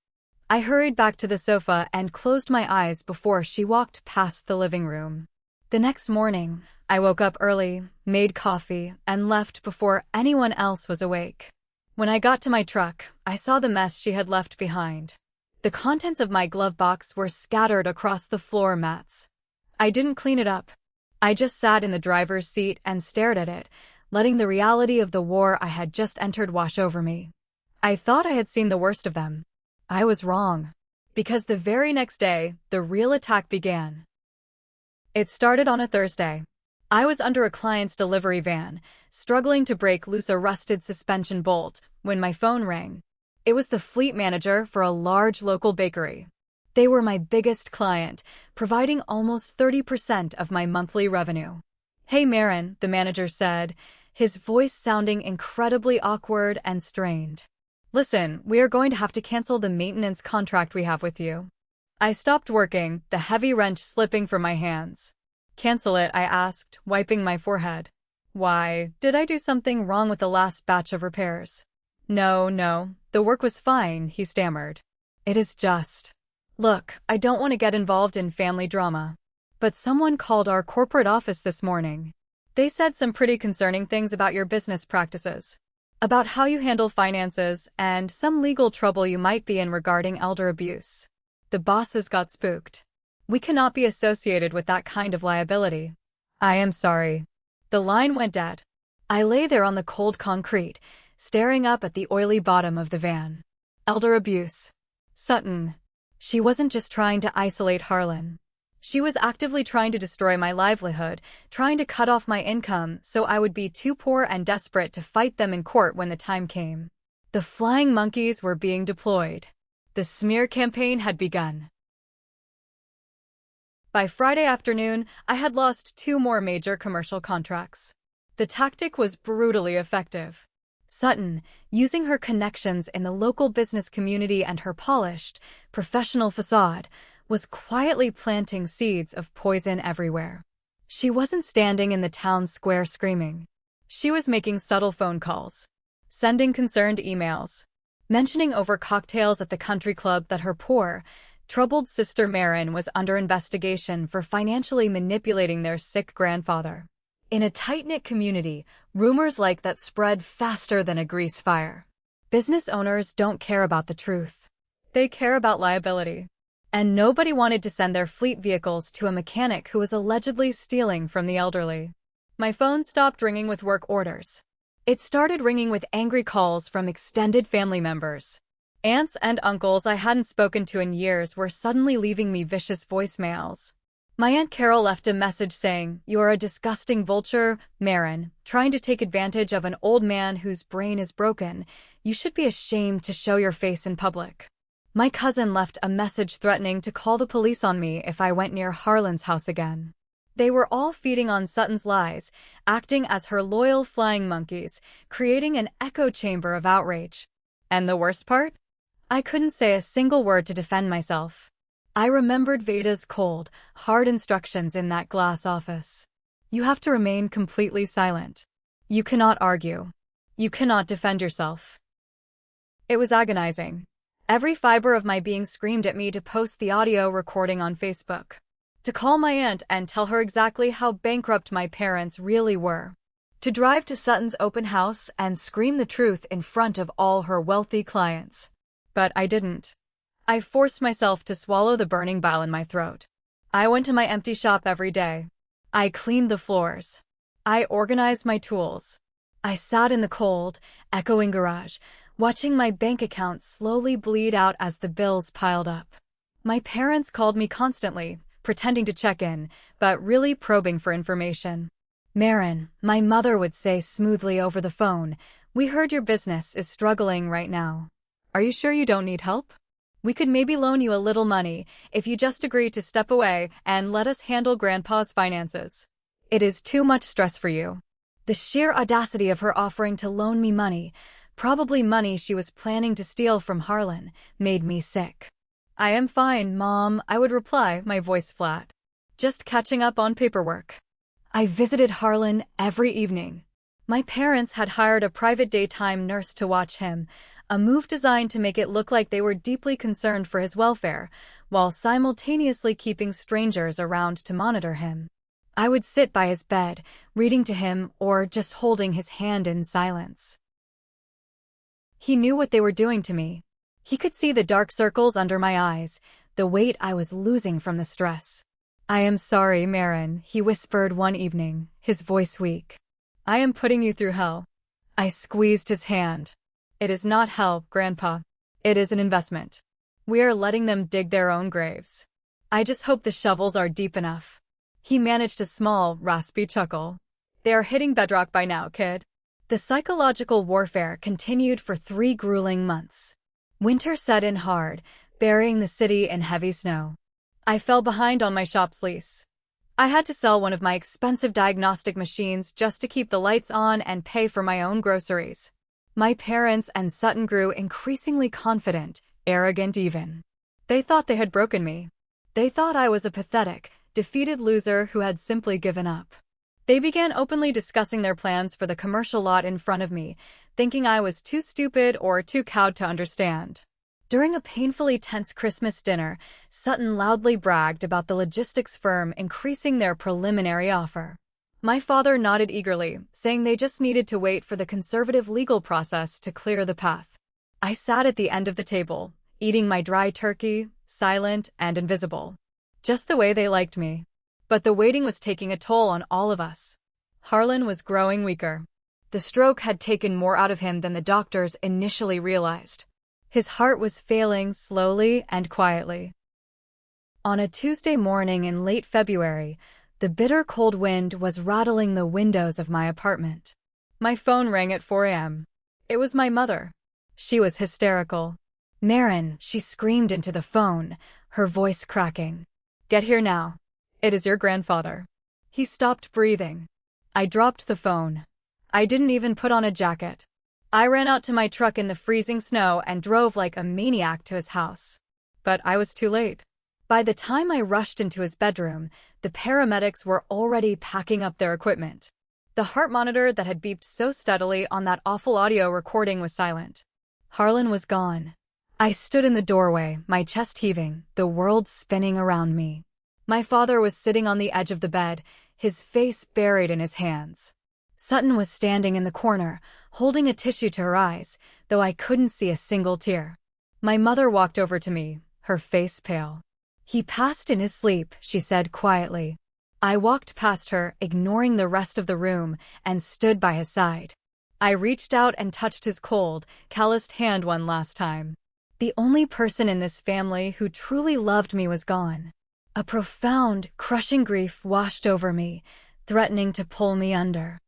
I hurried back to the sofa and closed my eyes before she walked past the living room. The next morning, I woke up early, made coffee, and left before anyone else was awake. When I got to my truck, I saw the mess she had left behind. The contents of my glove box were scattered across the floor mats. I didn't clean it up. I just sat in the driver's seat and stared at it, letting the reality of the war I had just entered wash over me. I thought I had seen the worst of them. I was wrong. Because the very next day, the real attack began. It started on a Thursday. I was under a client's delivery van, struggling to break loose a rusted suspension bolt, when my phone rang. It was the fleet manager for a large local bakery. They were my biggest client, providing almost 30% of my monthly revenue. "Hey Marin," the manager said, his voice sounding incredibly awkward and strained. "Listen, we are going to have to cancel the maintenance contract we have with you." I stopped working, the heavy wrench slipping from my hands. "Cancel it?" I asked, wiping my forehead. "Why, did I do something wrong with the last batch of repairs?" No, the work was fine," he stammered. "It is just... Look, I don't want to get involved in family drama. But someone called our corporate office this morning. They said some pretty concerning things about your business practices. About how you handle finances and some legal trouble you might be in regarding elder abuse. The bosses got spooked. We cannot be associated with that kind of liability." "I am sorry." The line went dead. I lay there on the cold concrete, staring up at the oily bottom of the van. Elder abuse. Sutton. She wasn't just trying to isolate Harlan. She was actively trying to destroy my livelihood, trying to cut off my income so I would be too poor and desperate to fight them in court when the time came. The flying monkeys were being deployed. The smear campaign had begun. By Friday afternoon, I had lost 2 more major commercial contracts. The tactic was brutally effective. Sutton, using her connections in the local business community and her polished, professional facade, was quietly planting seeds of poison everywhere. She wasn't standing in the town square screaming. She was making subtle phone calls, sending concerned emails, mentioning over cocktails at the country club that her poor, troubled sister Marin was under investigation for financially manipulating their sick grandfather. In a tight-knit community, rumors like that spread faster than a grease fire. Business owners don't care about the truth. They care about liability. And nobody wanted to send their fleet vehicles to a mechanic who was allegedly stealing from the elderly. My phone stopped ringing with work orders. It started ringing with angry calls from extended family members. Aunts and uncles I hadn't spoken to in years were suddenly leaving me vicious voicemails. My Aunt Carol left a message saying, "You are a disgusting vulture, Marin, trying to take advantage of an old man whose brain is broken. You should be ashamed to show your face in public." My cousin left a message threatening to call the police on me if I went near Harlan's house again. They were all feeding on Sutton's lies, acting as her loyal flying monkeys, creating an echo chamber of outrage. And the worst part? I couldn't say a single word to defend myself. I remembered Veda's cold, hard instructions in that glass office. You have to remain completely silent. You cannot argue. You cannot defend yourself. It was agonizing. Every fiber of my being screamed at me to post the audio recording on Facebook, to call my aunt and tell her exactly how bankrupt my parents really were, to drive to Sutton's open house and scream the truth in front of all her wealthy clients. But I didn't. I forced myself to swallow the burning bile in my throat. I went to my empty shop every day. I cleaned the floors. I organized my tools. I sat in the cold, echoing garage, watching my bank account slowly bleed out as the bills piled up. My parents called me constantly, pretending to check in, but really probing for information. "Marin," my mother would say smoothly over the phone, "we heard your business is struggling right now. Are you sure you don't need help? We could maybe loan you a little money if you just agree to step away and let us handle Grandpa's finances. It is too much stress for you." The sheer audacity of her offering to loan me money, probably money she was planning to steal from Harlan, made me sick. "I am fine, Mom," I would reply, my voice flat. "Just catching up on paperwork." I visited Harlan every evening. My parents had hired a private daytime nurse to watch him, a move designed to make it look like they were deeply concerned for his welfare, while simultaneously keeping strangers around to monitor him. I would sit by his bed, reading to him or just holding his hand in silence. He knew what they were doing to me. He could see the dark circles under my eyes, the weight I was losing from the stress. "I am sorry, Marin," he whispered one evening, his voice weak. "I am putting you through hell." I squeezed his hand. "It is not hell, Grandpa. It is an investment. We are letting them dig their own graves. I just hope the shovels are deep enough." He managed a small, raspy chuckle. "They are hitting bedrock by now, kid." The psychological warfare continued for 3 grueling months. Winter set in hard, burying the city in heavy snow. I fell behind on my shop's lease. I had to sell one of my expensive diagnostic machines just to keep the lights on and pay for my own groceries. My parents and Sutton grew increasingly confident, arrogant even. They thought they had broken me. They thought I was a pathetic, defeated loser who had simply given up. They began openly discussing their plans for the commercial lot in front of me, thinking I was too stupid or too cowed to understand. During a painfully tense Christmas dinner, Sutton loudly bragged about the logistics firm increasing their preliminary offer. My father nodded eagerly, saying they just needed to wait for the conservative legal process to clear the path. I sat at the end of the table, eating my dry turkey, silent and invisible. Just the way they liked me. But the waiting was taking a toll on all of us. Harlan was growing weaker. The stroke had taken more out of him than the doctors initially realized. His heart was failing slowly and quietly. On a Tuesday morning in late February, the bitter cold wind was rattling the windows of my apartment. My phone rang at 4 a.m. It was my mother. She was hysterical. "Marin," she screamed into the phone, her voice cracking. "Get here now. It is your grandfather." He stopped breathing. I dropped the phone. I didn't even put on a jacket. I ran out to my truck in the freezing snow and drove like a maniac to his house. But I was too late. By the time I rushed into his bedroom, the paramedics were already packing up their equipment. The heart monitor that had beeped so steadily on that awful audio recording was silent. Harlan was gone. I stood in the doorway, my chest heaving, the world spinning around me. My father was sitting on the edge of the bed, his face buried in his hands. Sutton was standing in the corner, holding a tissue to her eyes, though I couldn't see a single tear. My mother walked over to me, her face pale. "He passed in his sleep," she said quietly. I walked past her, ignoring the rest of the room, and stood by his side. I reached out and touched his cold, calloused hand one last time. The only person in this family who truly loved me was gone. A profound, crushing grief washed over me, threatening to pull me under.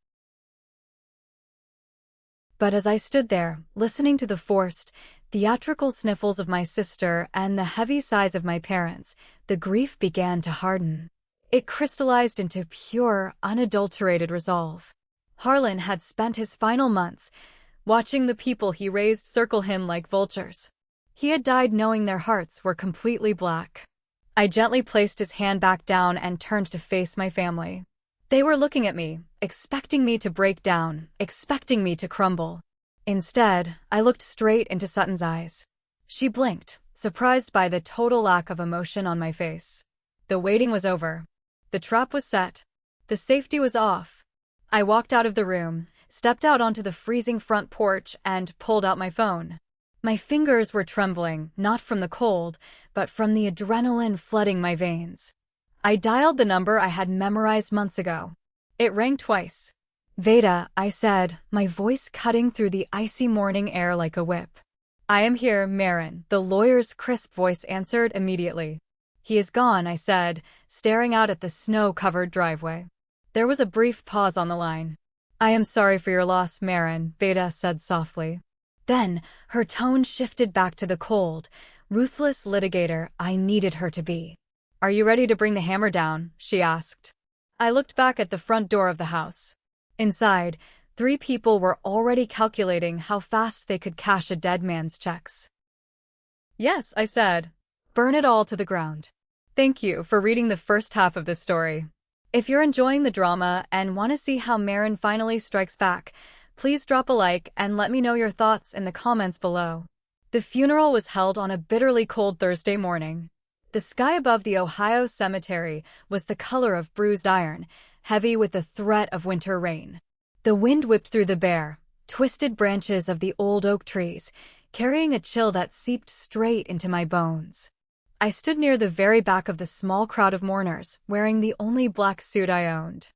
But as I stood there, listening to the forced, theatrical sniffles of my sister and the heavy sighs of my parents, the grief began to harden. It crystallized into pure, unadulterated resolve. Harlan had spent his final months watching the people he raised circle him like vultures. He had died knowing their hearts were completely black. I gently placed his hand back down and turned to face my family. They were looking at me, expecting me to break down, expecting me to crumble. Instead, I looked straight into Sutton's eyes. She blinked, surprised by the total lack of emotion on my face. The waiting was over. The trap was set. The safety was off. I walked out of the room, stepped out onto the freezing front porch, and pulled out my phone. My fingers were trembling, not from the cold, but from the adrenaline flooding my veins. I dialed the number I had memorized months ago. It rang twice. "Veda," I said, my voice cutting through the icy morning air like a whip. "I am here, Marin," the lawyer's crisp voice answered immediately. "He is gone," I said, staring out at the snow-covered driveway. There was a brief pause on the line. "I am sorry for your loss, Marin," Veda said softly. Then, her tone shifted back to the cold, ruthless litigator I needed her to be. "Are you ready to bring the hammer down?" she asked. I looked back at the front door of the house. Inside, 3 people were already calculating how fast they could cash a dead man's checks. "Yes," I said. "Burn it all to the ground." Thank you for reading the first half of this story. If you're enjoying the drama and want to see how Marin finally strikes back, please drop a like and let me know your thoughts in the comments below. The funeral was held on a bitterly cold Thursday morning. The sky above the Ohio cemetery was the color of bruised iron, heavy with the threat of winter rain. The wind whipped through the bare, twisted branches of the old oak trees, carrying a chill that seeped straight into my bones. I stood near the very back of the small crowd of mourners, wearing the only black suit I owned.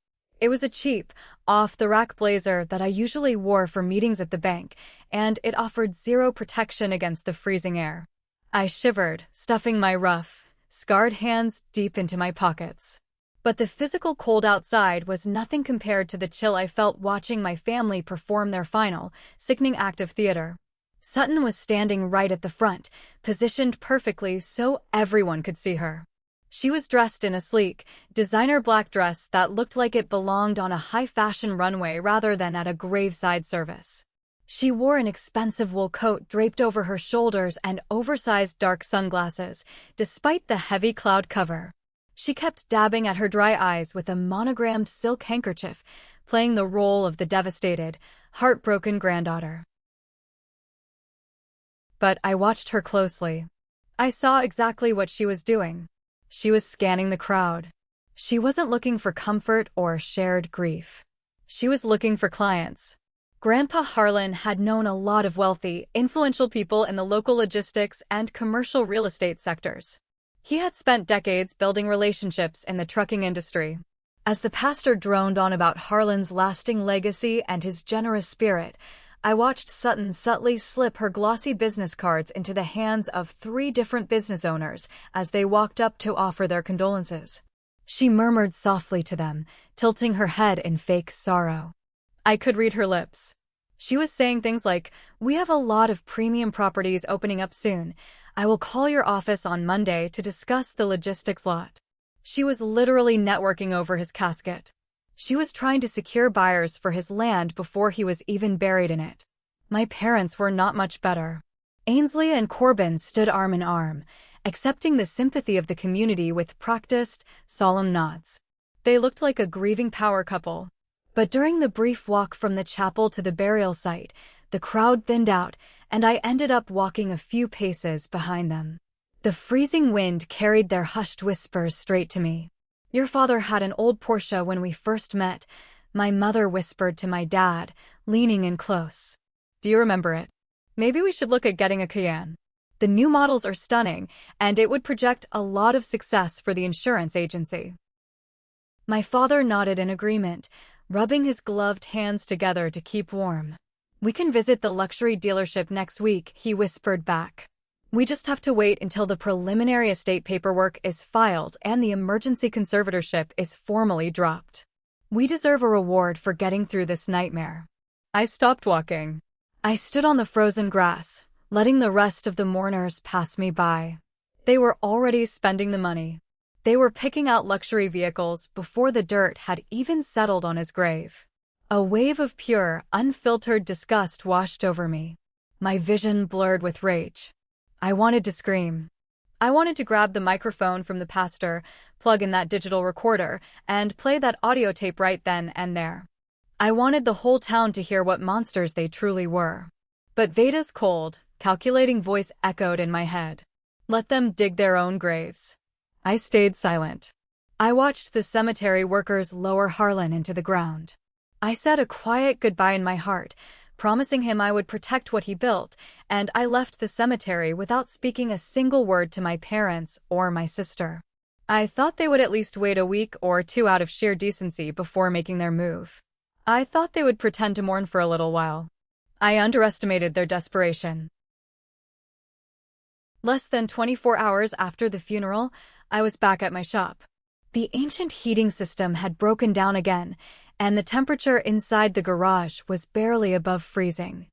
It was a cheap, off-the-rack blazer that I usually wore for meetings at the bank, and it offered zero protection against the freezing air. I shivered, stuffing my rough, scarred hands deep into my pockets. But the physical cold outside was nothing compared to the chill I felt watching my family perform their final, sickening act of theater. Sutton was standing right at the front, positioned perfectly so everyone could see her. She was dressed in a sleek, designer black dress that looked like it belonged on a high-fashion runway rather than at a graveside service. She wore an expensive wool coat draped over her shoulders and oversized dark sunglasses, despite the heavy cloud cover. She kept dabbing at her dry eyes with a monogrammed silk handkerchief, playing the role of the devastated, heartbroken granddaughter. But I watched her closely. I saw exactly what she was doing. She was scanning the crowd. She wasn't looking for comfort or shared grief. She was looking for clients. Grandpa Harlan had known a lot of wealthy, influential people in the local logistics and commercial real estate sectors. He had spent decades building relationships in the trucking industry. As the pastor droned on about Harlan's lasting legacy and his generous spirit, I watched Sutton subtly slip her glossy business cards into the hands of 3 different business owners as they walked up to offer their condolences. She murmured softly to them, tilting her head in fake sorrow. I could read her lips. She was saying things like, "We have a lot of premium properties opening up soon. I will call your office on Monday to discuss the logistics lot." She was literally networking over his casket. She was trying to secure buyers for his land before he was even buried in it. My parents were not much better. Ainsley and Corbin stood arm in arm, accepting the sympathy of the community with practiced, solemn nods. They looked like a grieving power couple. But during the brief walk from the chapel to the burial site, the crowd thinned out, and I ended up walking a few paces behind them. The freezing wind carried their hushed whispers straight to me. "Your father had an old Porsche when we first met," my mother whispered to my dad, leaning in close. "Do you remember it? Maybe we should look at getting a Cayenne. The new models are stunning, and it would project a lot of success for the insurance agency." My father nodded in agreement, rubbing his gloved hands together to keep warm. "We can visit the luxury dealership next week," he whispered back. We just have to wait until the preliminary estate paperwork is filed and the emergency conservatorship is formally dropped. We deserve a reward for getting through this nightmare. I stopped walking. I stood on the frozen grass, letting the rest of the mourners pass me by. They were already spending the money. They were picking out luxury vehicles before the dirt had even settled on his grave. A wave of pure, unfiltered disgust washed over me. My vision blurred with rage. I wanted to scream. I wanted to grab the microphone from the pastor, plug in that digital recorder, and play that audio tape right then and there. I wanted the whole town to hear what monsters they truly were. But Veda's cold, calculating voice echoed in my head. Let them dig their own graves. I stayed silent. I watched the cemetery workers lower Harlan into the ground. I said a quiet goodbye in my heart, promising him I would protect what he built, and I left the cemetery without speaking a single word to my parents or my sister. I thought they would at least wait a week or two out of sheer decency before making their move. I thought they would pretend to mourn for a little while. I underestimated their desperation. Less than 24 hours after the funeral, I was back at my shop. The ancient heating system had broken down again, and the temperature inside the garage was barely above freezing.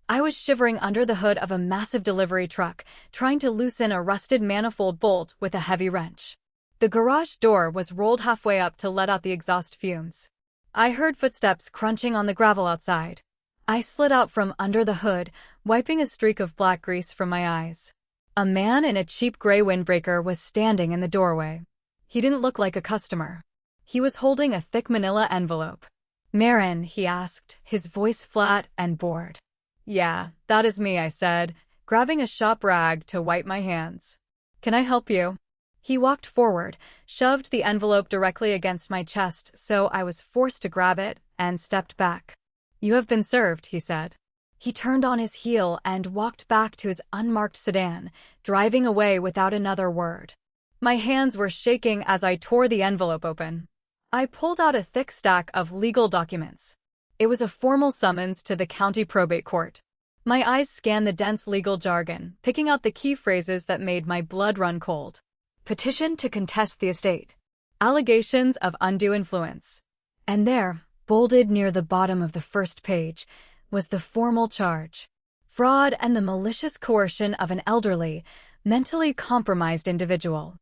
I was shivering under the hood of a massive delivery truck, trying to loosen a rusted manifold bolt with a heavy wrench. The garage door was rolled halfway up to let out the exhaust fumes. I heard footsteps crunching on the gravel outside. I slid out from under the hood, wiping a streak of black grease from my eyes. A man in a cheap gray windbreaker was standing in the doorway. He didn't look like a customer. He was holding a thick manila envelope. "Marin," he asked, his voice flat and bored. "Yeah, that is me," I said, grabbing a shop rag to wipe my hands. "Can I help you?" He walked forward, shoved the envelope directly against my chest, so I was forced to grab it, and stepped back. "You have been served," he said. He turned on his heel and walked back to his unmarked sedan, driving away without another word. My hands were shaking as I tore the envelope open. I pulled out a thick stack of legal documents. It was a formal summons to the county probate court. My eyes scanned the dense legal jargon, picking out the key phrases that made my blood run cold. Petition to contest the estate. Allegations of undue influence. And there, bolded near the bottom of the first page, was the formal charge. Fraud and the malicious coercion of an elderly, mentally compromised individual.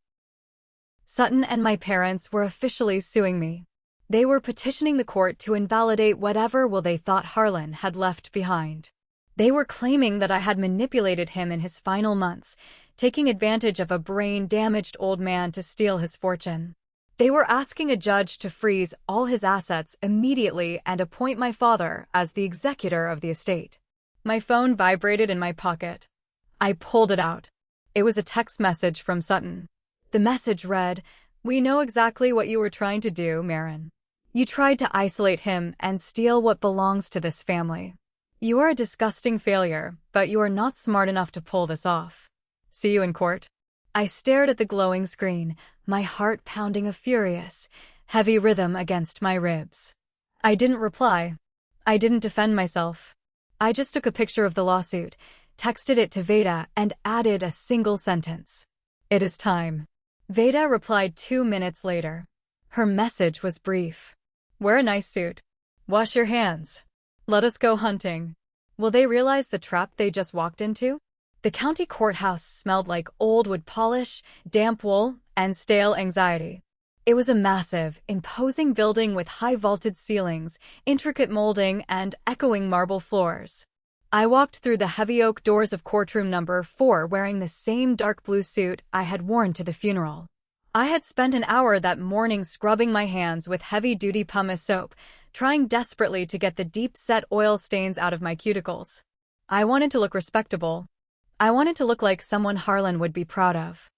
Sutton and my parents were officially suing me. They were petitioning the court to invalidate whatever will they thought Harlan had left behind. They were claiming that I had manipulated him in his final months, taking advantage of a brain-damaged old man to steal his fortune. They were asking a judge to freeze all his assets immediately and appoint my father as the executor of the estate. My phone vibrated in my pocket. I pulled it out. It was a text message from Sutton. The message read, "We know exactly what you were trying to do, Marin. You tried to isolate him and steal what belongs to this family. You are a disgusting failure, but you are not smart enough to pull this off. See you in court." I stared at the glowing screen, my heart pounding a furious, heavy rhythm against my ribs. I didn't reply. I didn't defend myself. I just took a picture of the lawsuit, texted it to Veda, and added a single sentence. "It is time." Veda replied 2 minutes later. Her message was brief. "Wear a nice suit. Wash your hands. Let us go hunting." Will they realize the trap they just walked into? The county courthouse smelled like old wood polish, damp wool, and stale anxiety. It was a massive, imposing building with high-vaulted ceilings, intricate molding, and echoing marble floors. I walked through the heavy oak doors of courtroom number 4 wearing the same dark blue suit I had worn to the funeral. I had spent an hour that morning scrubbing my hands with heavy-duty pumice soap, trying desperately to get the deep-set oil stains out of my cuticles. I wanted to look respectable. I wanted to look like someone Harlan would be proud of.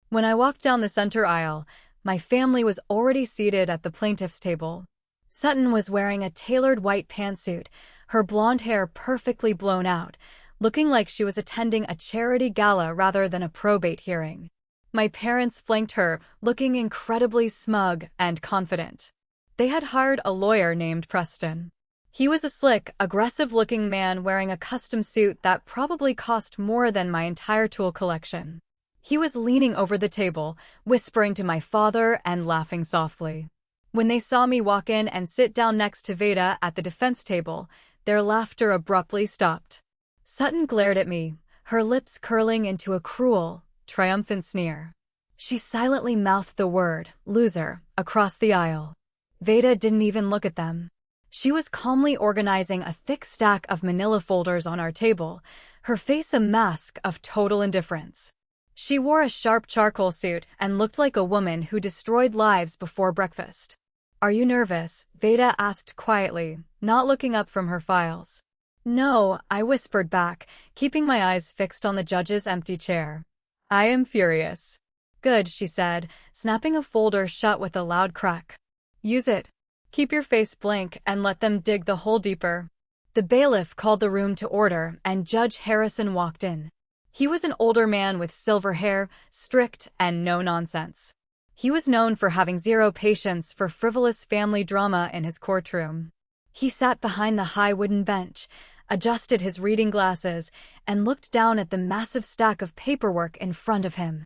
When I walked down the center aisle, my family was already seated at the plaintiff's table. Sutton was wearing a tailored white pantsuit, her blonde hair perfectly blown out, looking like she was attending a charity gala rather than a probate hearing. My parents flanked her, looking incredibly smug and confident. They had hired a lawyer named Preston. He was a slick, aggressive-looking man wearing a custom suit that probably cost more than my entire tool collection. He was leaning over the table, whispering to my father and laughing softly. When they saw me walk in and sit down next to Veda at the defense table, their laughter abruptly stopped. Sutton glared at me, her lips curling into a cruel, triumphant sneer. She silently mouthed the word, "loser," across the aisle. Veda didn't even look at them. She was calmly organizing a thick stack of manila folders on our table, her face a mask of total indifference. She wore a sharp charcoal suit and looked like a woman who destroyed lives before breakfast. "Are you nervous?" Veda asked quietly, not looking up from her files. "No," I whispered back, keeping my eyes fixed on the judge's empty chair. "I am furious." "Good," she said, snapping a folder shut with a loud crack. "Use it. Keep your face blank and let them dig the hole deeper." The bailiff called the room to order and Judge Harrison walked in. He was an older man with silver hair, strict and no-nonsense. He was known for having zero patience for frivolous family drama in his courtroom. He sat behind the high wooden bench, adjusted his reading glasses, and looked down at the massive stack of paperwork in front of him.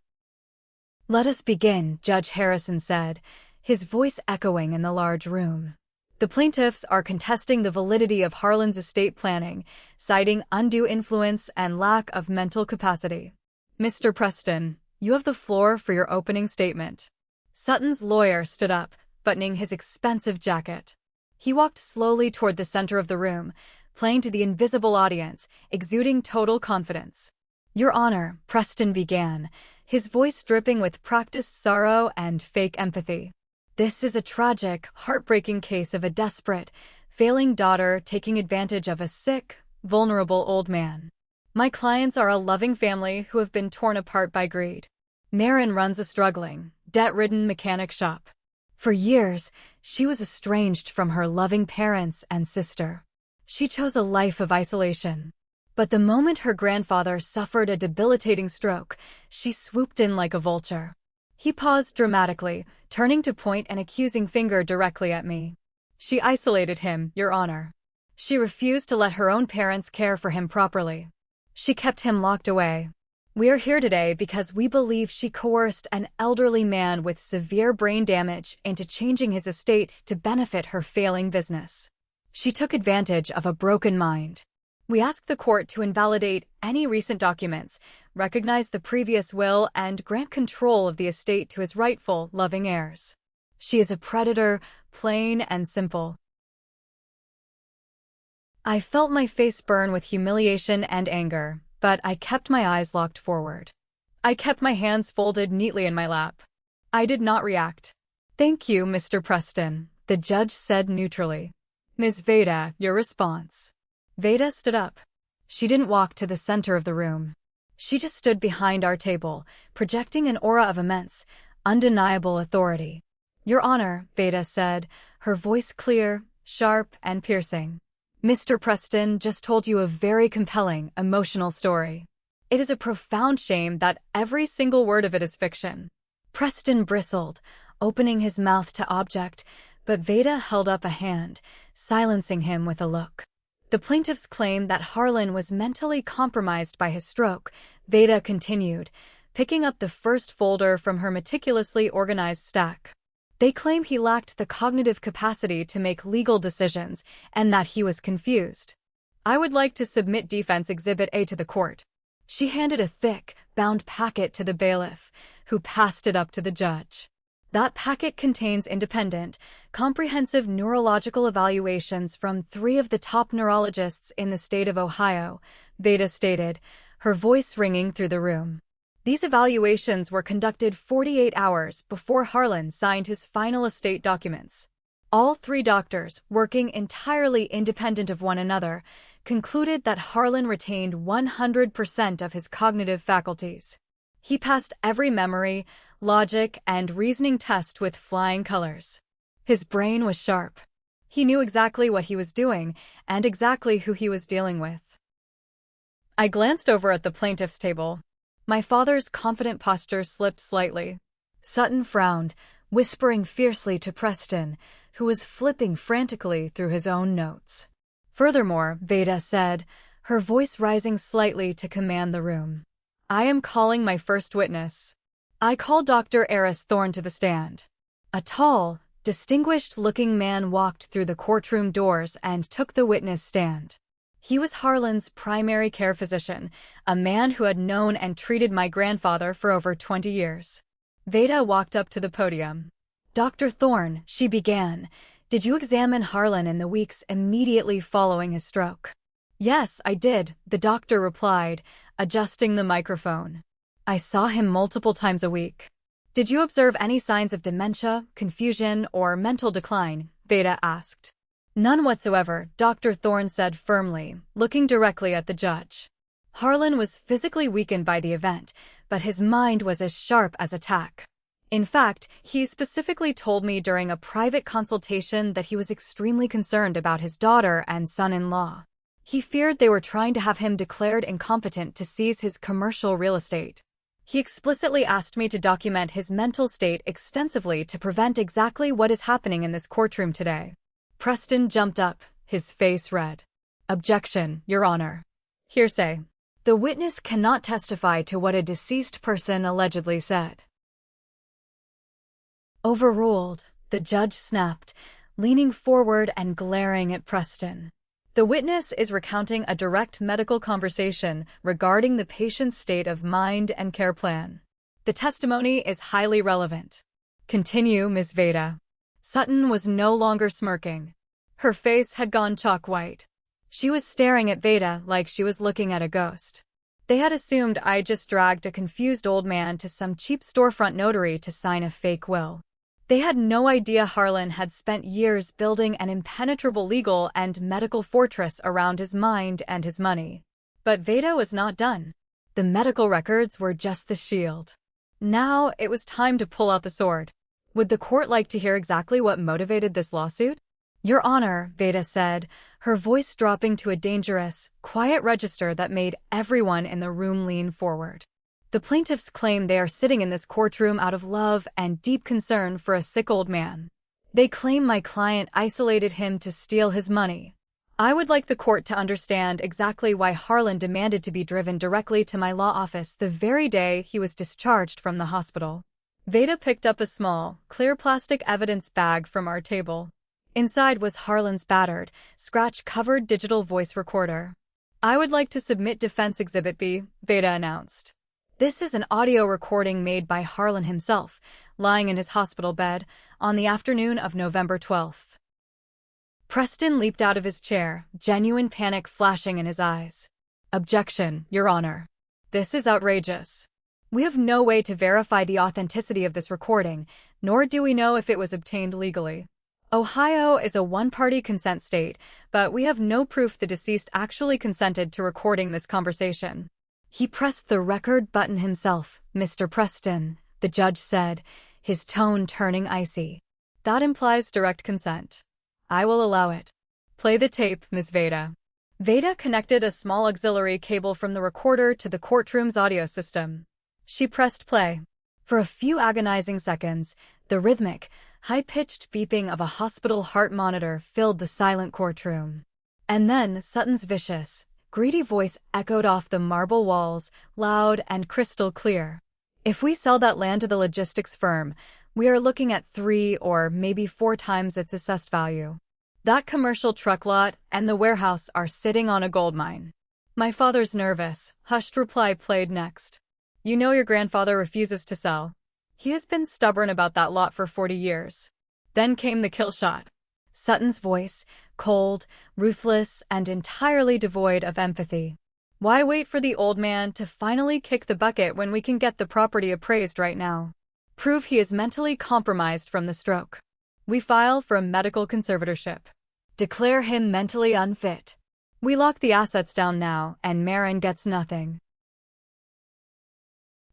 "Let us begin," Judge Harrison said, his voice echoing in the large room. "The plaintiffs are contesting the validity of Harlan's estate planning, citing undue influence and lack of mental capacity. Mr. Preston, you have the floor for your opening statement." Sutton's lawyer stood up, buttoning his expensive jacket. He walked slowly toward the center of the room, playing to the invisible audience, exuding total confidence. "Your Honor," Preston began, his voice dripping with practiced sorrow and fake empathy. "This is a tragic, heartbreaking case of a desperate, failing daughter taking advantage of a sick, vulnerable old man. My clients are a loving family who have been torn apart by greed. Marin runs a struggling, debt-ridden mechanic shop. For years, she was estranged from her loving parents and sister. She chose a life of isolation. But the moment her grandfather suffered a debilitating stroke, she swooped in like a vulture." He paused dramatically, turning to point an accusing finger directly at me. "She isolated him, Your Honor. She refused to let her own parents care for him properly. She kept him locked away. We are here today because we believe she coerced an elderly man with severe brain damage into changing his estate to benefit her failing business. She took advantage of a broken mind. We ask the court to invalidate any recent documents, recognize the previous will, and grant control of the estate to his rightful, loving heirs. She is a predator, plain and simple." I felt my face burn with humiliation and anger, but I kept my eyes locked forward. I kept my hands folded neatly in my lap. I did not react. "Thank you, Mr. Preston," the judge said neutrally. "Ms. Veda, your response." Veda stood up. She didn't walk to the center of the room. She just stood behind our table, projecting an aura of immense, undeniable authority. "Your Honor," Veda said, her voice clear, sharp, and piercing. "Mr. Preston just told you a very compelling, emotional story. It is a profound shame that every single word of it is fiction." Preston bristled, opening his mouth to object, but Veda held up a hand, silencing him with a look. "The plaintiffs claim that Harlan was mentally compromised by his stroke," Veda continued, picking up the first folder from her meticulously organized stack. "They claim he lacked the cognitive capacity to make legal decisions and that he was confused. I would like to submit Defense Exhibit A to the court." She handed a thick, bound packet to the bailiff, who passed it up to the judge. "That packet contains independent, comprehensive neurological evaluations from 3 of the top neurologists in the state of Ohio," Veda stated, her voice ringing through the room. "These evaluations were conducted 48 hours before Harlan signed his final estate documents. All 3 doctors, working entirely independent of one another, concluded that Harlan retained 100% of his cognitive faculties. He passed every memory, logic, and reasoning test with flying colors. His brain was sharp. He knew exactly what he was doing and exactly who he was dealing with." I glanced over at the plaintiff's table. My father's confident posture slipped slightly. Sutton frowned, whispering fiercely to Preston, who was flipping frantically through his own notes. Furthermore, Veda said, her voice rising slightly to command the room, I am calling my first witness. I call Dr. Eris Thorne to the stand. A tall, distinguished-looking man walked through the courtroom doors and took the witness stand. He was Harlan's primary care physician, a man who had known and treated my grandfather for over 20 years. Veda walked up to the podium. Dr. Thorne, she began, did you examine Harlan in the weeks immediately following his stroke? Yes, I did, the doctor replied, adjusting the microphone. I saw him multiple times a week. Did you observe any signs of dementia, confusion, or mental decline? Veda asked. None whatsoever, Dr. Thorne said firmly, looking directly at the judge. Harlan was physically weakened by the event, but his mind was as sharp as a tack. In fact, he specifically told me during a private consultation that he was extremely concerned about his daughter and son-in-law. He feared they were trying to have him declared incompetent to seize his commercial real estate. He explicitly asked me to document his mental state extensively to prevent exactly what is happening in this courtroom today. Preston jumped up, his face red. Objection, Your Honor. Hearsay. The witness cannot testify to what a deceased person allegedly said. Overruled, the judge snapped, leaning forward and glaring at Preston. The witness is recounting a direct medical conversation regarding the patient's state of mind and care plan. The testimony is highly relevant. Continue, Ms. Veda. Sutton was no longer smirking. Her face had gone chalk white. She was staring at Veda like she was looking at a ghost. They had assumed I just dragged a confused old man to some cheap storefront notary to sign a fake will. They had no idea Harlan had spent years building an impenetrable legal and medical fortress around his mind and his money. But Veda was not done. The medical records were just the shield. Now it was time to pull out the sword. Would the court like to hear exactly what motivated this lawsuit? Your Honor, Veda said, her voice dropping to a dangerous, quiet register that made everyone in the room lean forward. The plaintiffs claim they are sitting in this courtroom out of love and deep concern for a sick old man. They claim my client isolated him to steal his money. I would like the court to understand exactly why Harlan demanded to be driven directly to my law office the very day he was discharged from the hospital. Veda picked up a small, clear plastic evidence bag from our table. Inside was Harlan's battered, scratch-covered digital voice recorder. I would like to submit Defense Exhibit B, Veda announced. This is an audio recording made by Harlan himself, lying in his hospital bed, on the afternoon of November 12th. Preston leaped out of his chair, genuine panic flashing in his eyes. Objection, Your Honor. This is outrageous. We have no way to verify the authenticity of this recording, nor do we know if it was obtained legally. Ohio is a one-party consent state, but we have no proof the deceased actually consented to recording this conversation. He pressed the record button himself, Mr. Preston, the judge said, his tone turning icy. That implies direct consent. I will allow it. Play the tape, Ms. Veda. Veda connected a small auxiliary cable from the recorder to the courtroom's audio system. She pressed play. For a few agonizing seconds, the rhythmic, high-pitched beeping of a hospital heart monitor filled the silent courtroom. And then Sutton's vicious, greedy voice echoed off the marble walls, loud and crystal clear. If we sell that land to the logistics firm, we are looking at 3 or maybe 4 times its assessed value. That commercial truck lot and the warehouse are sitting on a gold mine. My father's nervous, hushed reply played next. You know your grandfather refuses to sell. He has been stubborn about that lot for 40 years. Then came the kill shot. Sutton's voice, cold, ruthless, and entirely devoid of empathy. Why wait for the old man to finally kick the bucket when we can get the property appraised right now? Prove he is mentally compromised from the stroke. We file for a medical conservatorship. Declare him mentally unfit. We lock the assets down now, and Marin gets nothing.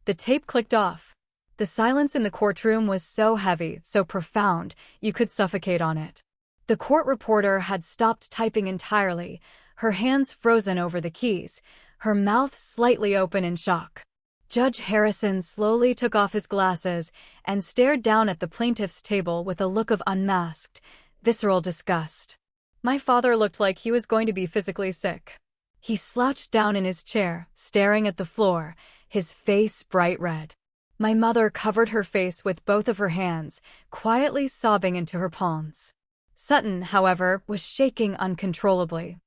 The tape clicked off. The silence in the courtroom was so heavy, so profound, you could suffocate on it. The court reporter had stopped typing entirely, her hands frozen over the keys, her mouth slightly open in shock. Judge Harrison slowly took off his glasses and stared down at the plaintiff's table with a look of unmasked, visceral disgust. My father looked like he was going to be physically sick. He slouched down in his chair, staring at the floor, his face bright red. My mother covered her face with both of her hands, quietly sobbing into her palms. Sutton, however, was shaking uncontrollably.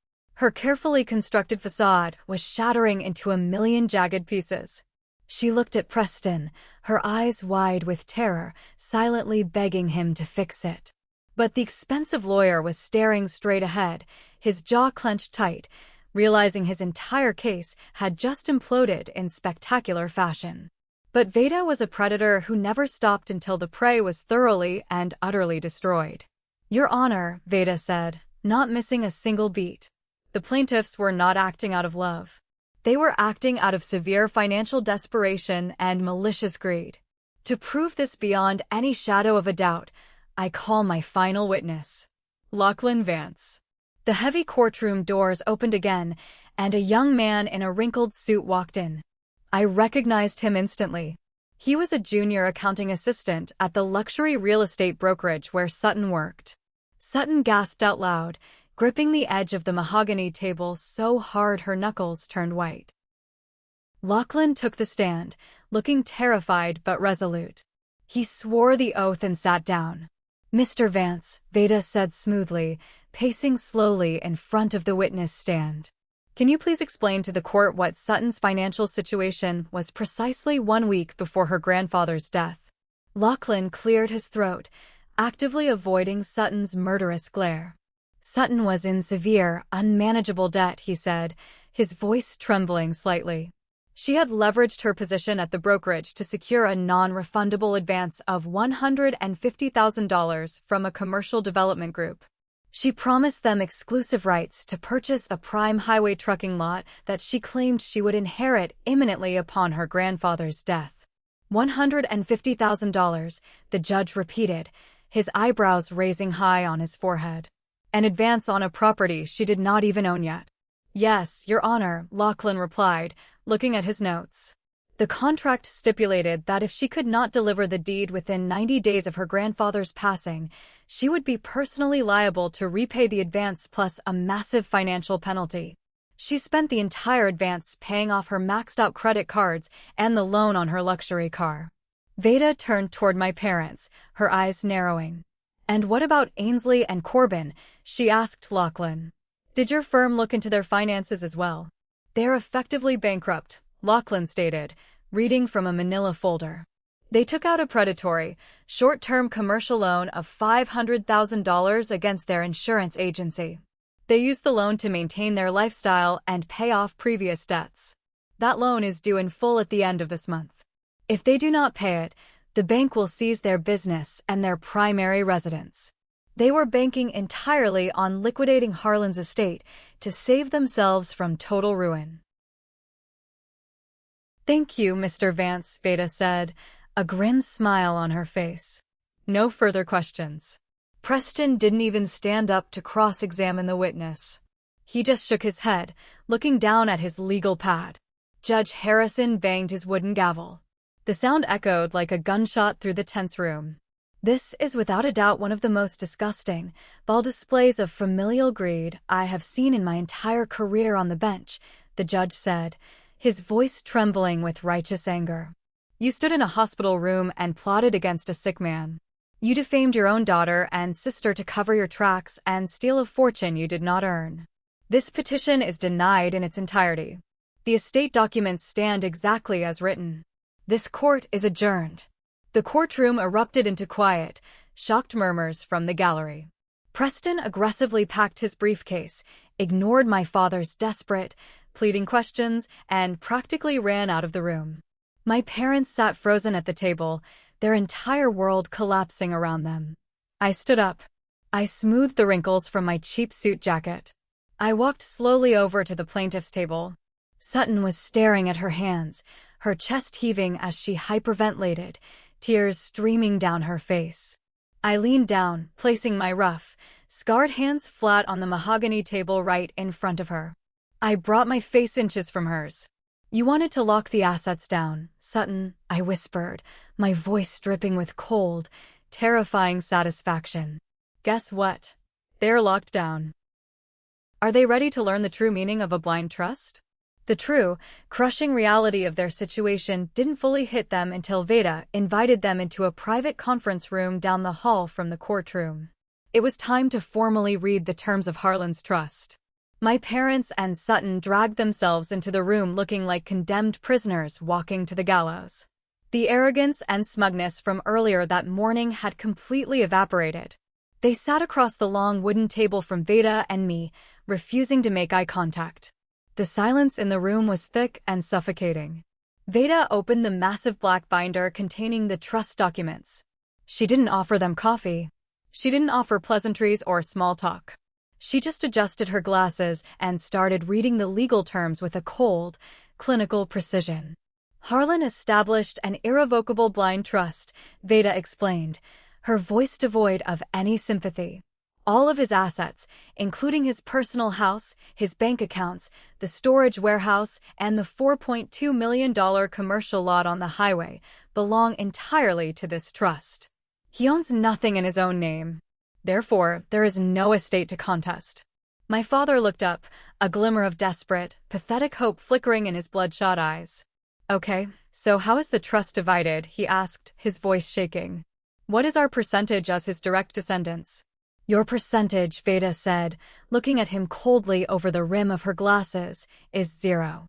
Her carefully constructed facade was shattering into a million jagged pieces. She looked at Preston, her eyes wide with terror, silently begging him to fix it. But the expensive lawyer was staring straight ahead, his jaw clenched tight, realizing his entire case had just imploded in spectacular fashion. But Veda was a predator who never stopped until the prey was thoroughly and utterly destroyed. "Your Honor," Veda said, not missing a single beat. The plaintiffs were not acting out of love. They were acting out of severe financial desperation and malicious greed. To prove this beyond any shadow of a doubt, I call my final witness, Lachlan Vance. The heavy courtroom doors opened again, and a young man in a wrinkled suit walked in. I recognized him instantly. He was a junior accounting assistant at the luxury real estate brokerage where Sutton worked. Sutton gasped out loud, gripping the edge of the mahogany table so hard her knuckles turned white. Lachlan took the stand, looking terrified but resolute. He swore the oath and sat down. "Mr. Vance," Veda said smoothly, pacing slowly in front of the witness stand. "Can you please explain to the court what Sutton's financial situation was precisely 1 week before her grandfather's death?" Lachlan cleared his throat, actively avoiding Sutton's murderous glare. "Sutton was in severe, unmanageable debt," he said, his voice trembling slightly. She had leveraged her position at the brokerage to secure a non-refundable advance of $150,000 from a commercial development group. She promised them exclusive rights to purchase a prime highway trucking lot that she claimed she would inherit imminently upon her grandfather's death. $150,000, the judge repeated, his eyebrows raising high on his forehead. An advance on a property she did not even own yet. "Yes, Your Honor," Lachlan replied, looking at his notes. The contract stipulated that if she could not deliver the deed within 90 days of her grandfather's passing, she would be personally liable to repay the advance plus a massive financial penalty. She spent the entire advance paying off her maxed-out credit cards and the loan on her luxury car. Veda turned toward my parents, her eyes narrowing. "And what about Ainsley and Corbin?" she asked Lachlan. "Did your firm look into their finances as well?" "They're effectively bankrupt," Lachlan stated, reading from a manila folder. "They took out a predatory, short-term commercial loan of $500,000 against their insurance agency. They used the loan to maintain their lifestyle and pay off previous debts. That loan is due in full at the end of this month. If they do not pay it, the bank will seize their business and their primary residence. They were banking entirely on liquidating Harlan's estate to save themselves from total ruin." "Thank you, Mr. Vance," Veda said, a grim smile on her face. "No further questions." Preston didn't even stand up to cross-examine the witness. He just shook his head, looking down at his legal pad. Judge Harrison banged his wooden gavel. The sound echoed like a gunshot through the tense room. "This is without a doubt one of the most disgusting, bald displays of familial greed I have seen in my entire career on the bench," the judge said, his voice trembling with righteous anger. "You stood in a hospital room and plotted against a sick man. You defamed your own daughter and sister to cover your tracks and steal a fortune you did not earn. This petition is denied in its entirety. The estate documents stand exactly as written. This court is adjourned." The courtroom erupted into quiet, shocked murmurs from the gallery. Preston aggressively packed his briefcase, ignored my father's desperate, pleading questions, and practically ran out of the room. My parents sat frozen at the table, their entire world collapsing around them. I stood up. I smoothed the wrinkles from my cheap suit jacket. I walked slowly over to the plaintiff's table. Sutton was staring at her hands, her chest heaving as she hyperventilated, tears streaming down her face. I leaned down, placing my rough, scarred hands flat on the mahogany table right in front of her. I brought my face inches from hers. "You wanted to lock the assets down, Sutton," I whispered, my voice dripping with cold, terrifying satisfaction. "Guess what? They're locked down." Are they ready to learn the true meaning of a blind trust? The true, crushing reality of their situation didn't fully hit them until Veda invited them into a private conference room down the hall from the courtroom. It was time to formally read the terms of Harlan's trust. My parents and Sutton dragged themselves into the room looking like condemned prisoners walking to the gallows. The arrogance and smugness from earlier that morning had completely evaporated. They sat across the long wooden table from Veda and me, refusing to make eye contact. The silence in the room was thick and suffocating. Veda opened the massive black binder containing the trust documents. She didn't offer them coffee. She didn't offer pleasantries or small talk. She just adjusted her glasses and started reading the legal terms with a cold, clinical precision. Harlan established an irrevocable blind trust, Veda explained, her voice devoid of any sympathy. All of his assets, including his personal house, his bank accounts, the storage warehouse, and the $4.2 million commercial lot on the highway, belong entirely to this trust. He owns nothing in his own name. Therefore, there is no estate to contest. My father looked up, a glimmer of desperate, pathetic hope flickering in his bloodshot eyes. Okay, so how is the trust divided? He asked, his voice shaking. What is our percentage as his direct descendants? Your percentage, Veda said, looking at him coldly over the rim of her glasses, is 0.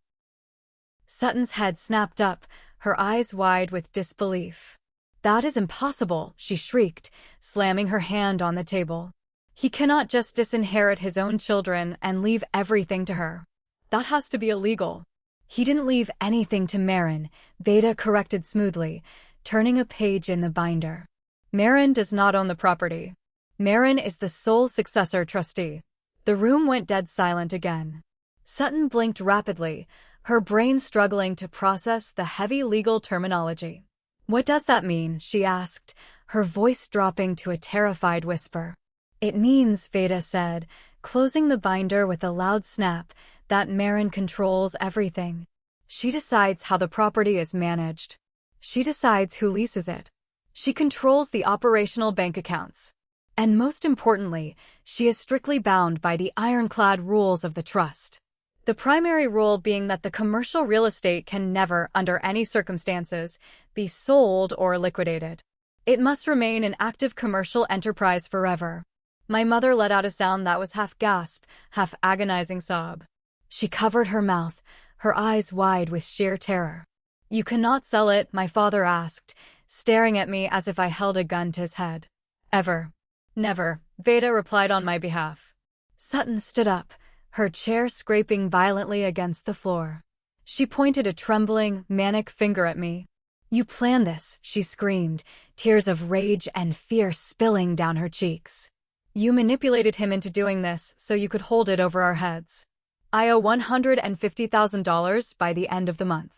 Sutton's head snapped up, her eyes wide with disbelief. That is impossible, she shrieked, slamming her hand on the table. He cannot just disinherit his own children and leave everything to her. That has to be illegal. He didn't leave anything to Marin, Veda corrected smoothly, turning a page in the binder. Marin does not own the property. Marin is the sole successor trustee. The room went dead silent again. Sutton blinked rapidly, her brain struggling to process the heavy legal terminology. What does that mean? She asked, her voice dropping to a terrified whisper. It means, Veda said, closing the binder with a loud snap, that Marin controls everything. She decides how the property is managed. She decides who leases it. She controls the operational bank accounts. And most importantly, she is strictly bound by the ironclad rules of the trust. The primary rule being that the commercial real estate can never, under any circumstances, be sold or liquidated. It must remain an active commercial enterprise forever. My mother let out a sound that was half gasp, half agonizing sob. She covered her mouth, her eyes wide with sheer terror. You cannot sell it, my father asked, staring at me as if I held a gun to his head. Ever. Never, Veda replied on my behalf. Sutton stood up, her chair scraping violently against the floor. She pointed a trembling, manic finger at me. You planned this, she screamed, tears of rage and fear spilling down her cheeks. You manipulated him into doing this so you could hold it over our heads. I owe $150,000 by the end of the month.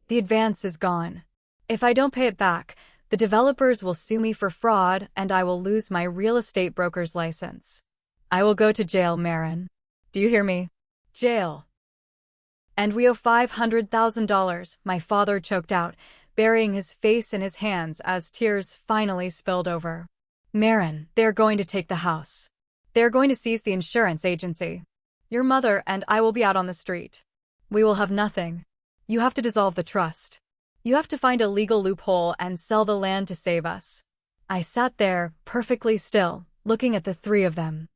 The advance is gone. If I don't pay it back, the developers will sue me for fraud and I will lose my real estate broker's license. I will go to jail, Marin. Do you hear me? Jail. And we owe $500,000, my father choked out, burying his face in his hands as tears finally spilled over. Marin, they're going to take the house. They're going to seize the insurance agency. Your mother and I will be out on the street. We will have nothing. You have to dissolve the trust. You have to find a legal loophole and sell the land to save us. I sat there, perfectly still, looking at the three of them.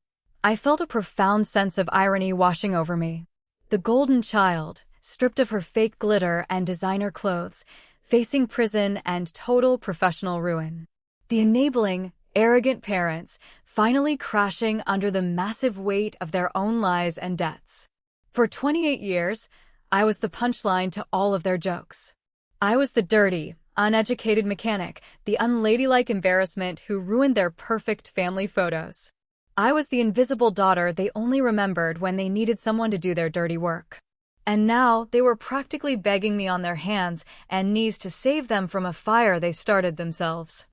I felt a profound sense of irony washing over me. The golden child, stripped of her fake glitter and designer clothes, facing prison and total professional ruin. The enabling, arrogant parents, finally crashing under the massive weight of their own lies and debts. For 28 years, I was the punchline to all of their jokes. I was the dirty, uneducated mechanic, the unladylike embarrassment who ruined their perfect family photos. I was the invisible daughter they only remembered when they needed someone to do their dirty work. And now they were practically begging me on their hands and knees to save them from a fire they started themselves.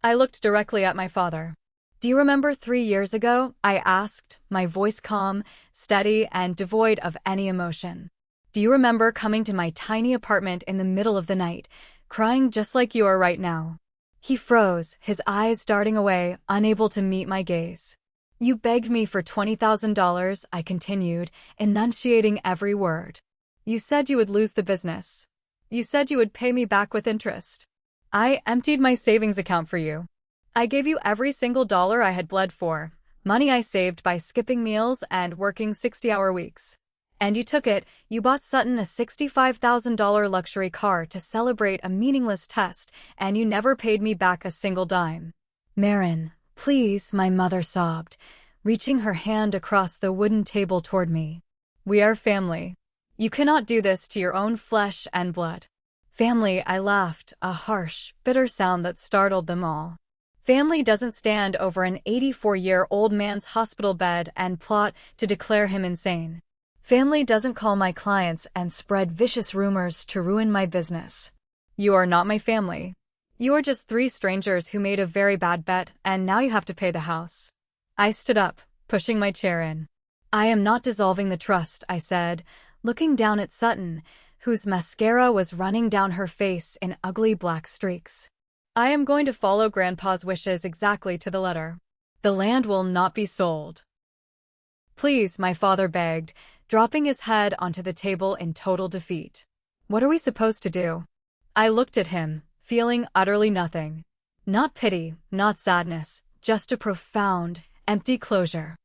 I looked directly at my father. Do you remember 3 years ago? I asked, my voice calm, steady, and devoid of any emotion. Do you remember coming to my tiny apartment in the middle of the night, crying just like you are right now? He froze, his eyes darting away, unable to meet my gaze. You begged me for $20,000, I continued, enunciating every word. You said you would lose the business. You said you would pay me back with interest. I emptied my savings account for you. I gave you every single dollar I had bled for, money I saved by skipping meals and working 60-hour weeks. And you took it. You bought Sutton a $65,000 luxury car to celebrate a meaningless test, and you never paid me back a single dime. Marin, please, my mother sobbed, reaching her hand across the wooden table toward me. We are family. You cannot do this to your own flesh and blood. Family, I laughed, a harsh, bitter sound that startled them all. Family doesn't stand over an 84-year-old man's hospital bed and plot to declare him insane. Family doesn't call my clients and spread vicious rumors to ruin my business. You are not my family. You are just three strangers who made a very bad bet, and now you have to pay the house. I stood up, pushing my chair in. I am not dissolving the trust, I said, looking down at Sutton, whose mascara was running down her face in ugly black streaks. I am going to follow Grandpa's wishes exactly to the letter. The land will not be sold. Please, my father begged, dropping his head onto the table in total defeat. What are we supposed to do? I looked at him, feeling utterly nothing. Not pity, not sadness, just a profound, empty closure.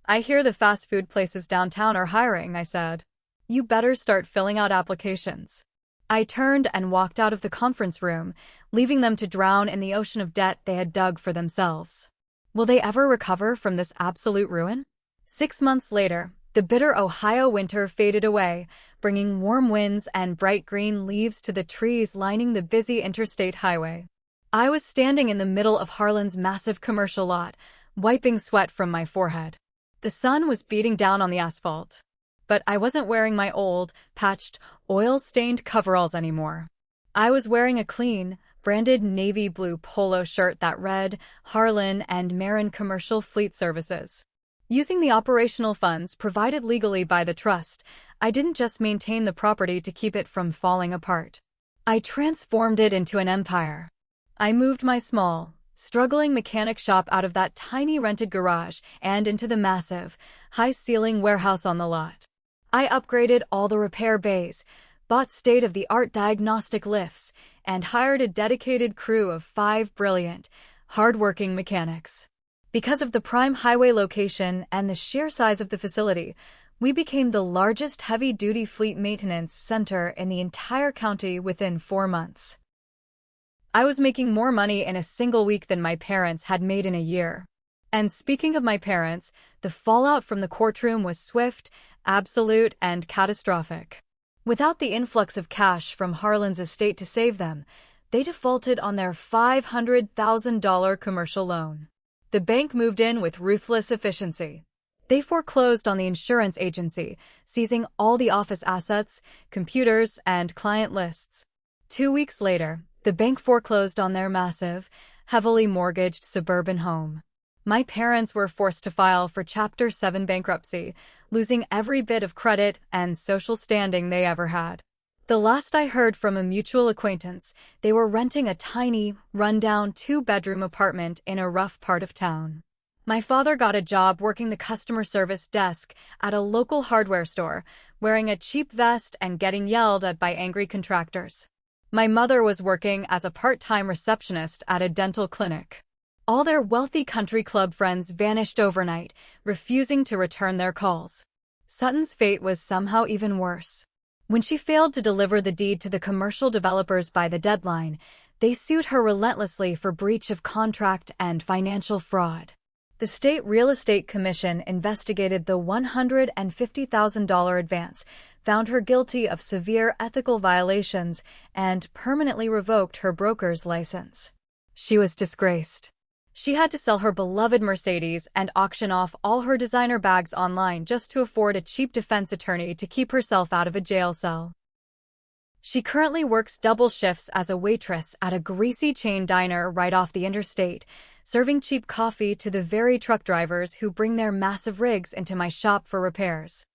I hear the fast food places downtown are hiring, I said. You better start filling out applications. I turned and walked out of the conference room, leaving them to drown in the ocean of debt they had dug for themselves. Will they ever recover from this absolute ruin? 6 months later, the bitter Ohio winter faded away, bringing warm winds and bright green leaves to the trees lining the busy interstate highway. I was standing in the middle of Harlan's massive commercial lot, wiping sweat from my forehead. The sun was beating down on the asphalt. But I wasn't wearing my old, patched, oil-stained coveralls anymore. I was wearing a clean, branded navy blue polo shirt that read Harlan and Marin Commercial Fleet Services. Using the operational funds provided legally by the trust, I didn't just maintain the property to keep it from falling apart. I transformed it into an empire. I moved my small, struggling mechanic shop out of that tiny rented garage and into the massive, high-ceiling warehouse on the lot. I upgraded all the repair bays, bought state-of-the-art diagnostic lifts, and hired a dedicated crew of 5 brilliant, hard-working mechanics. Because of the prime highway location and the sheer size of the facility, we became the largest heavy-duty fleet maintenance center in the entire county within 4 months. I was making more money in a single week than my parents had made in a year. And speaking of my parents, the fallout from the courtroom was swift, absolute, and catastrophic. Without the influx of cash from Harlan's estate to save them, they defaulted on their $500,000 commercial loan. The bank moved in with ruthless efficiency. They foreclosed on the insurance agency, seizing all the office assets, computers, and client lists. 2 weeks later, the bank foreclosed on their massive, heavily mortgaged suburban home. My parents were forced to file for Chapter 7 bankruptcy, losing every bit of credit and social standing they ever had. The last I heard from a mutual acquaintance, they were renting a tiny, run-down 2-bedroom apartment in a rough part of town. My father got a job working the customer service desk at a local hardware store, wearing a cheap vest and getting yelled at by angry contractors. My mother was working as a part-time receptionist at a dental clinic. All their wealthy country club friends vanished overnight, refusing to return their calls. Sutton's fate was somehow even worse. When she failed to deliver the deed to the commercial developers by the deadline, they sued her relentlessly for breach of contract and financial fraud. The State Real Estate Commission investigated the $150,000 advance, found her guilty of severe ethical violations, and permanently revoked her broker's license. She was disgraced. She had to sell her beloved Mercedes and auction off all her designer bags online just to afford a cheap defense attorney to keep herself out of a jail cell. She currently works double shifts as a waitress at a greasy chain diner right off the interstate, serving cheap coffee to the very truck drivers who bring their massive rigs into my shop for repairs.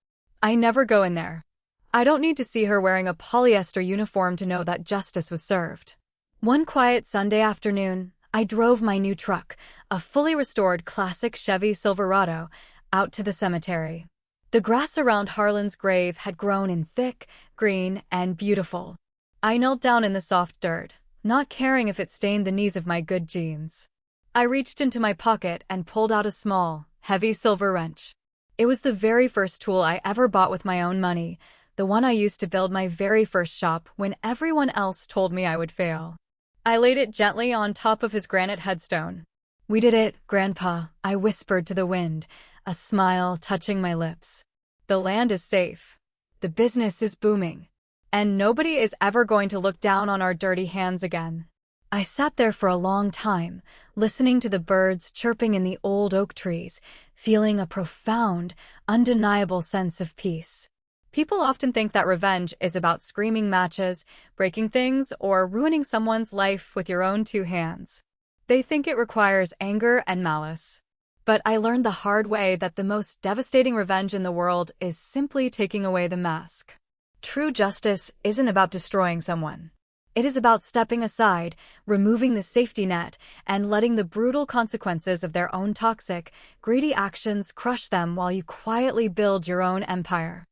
I never go in there. I don't need to see her wearing a polyester uniform to know that justice was served. One quiet Sunday afternoon, I drove my new truck, a fully restored classic Chevy Silverado, out to the cemetery. The grass around Harlan's grave had grown in thick, green, and beautiful. I knelt down in the soft dirt, not caring if it stained the knees of my good jeans. I reached into my pocket and pulled out a small, heavy silver wrench. It was the very first tool I ever bought with my own money, the one I used to build my very first shop when everyone else told me I would fail. I laid it gently on top of his granite headstone. "We did it, Grandpa," I whispered to the wind, a smile touching my lips. "The land is safe. The business is booming. And nobody is ever going to look down on our dirty hands again." I sat there for a long time, listening to the birds chirping in the old oak trees, feeling a profound, undeniable sense of peace. People often think that revenge is about screaming matches, breaking things, or ruining someone's life with your own two hands. They think it requires anger and malice. But I learned the hard way that the most devastating revenge in the world is simply taking away the mask. True justice isn't about destroying someone. It is about stepping aside, removing the safety net, and letting the brutal consequences of their own toxic, greedy actions crush them while you quietly build your own empire.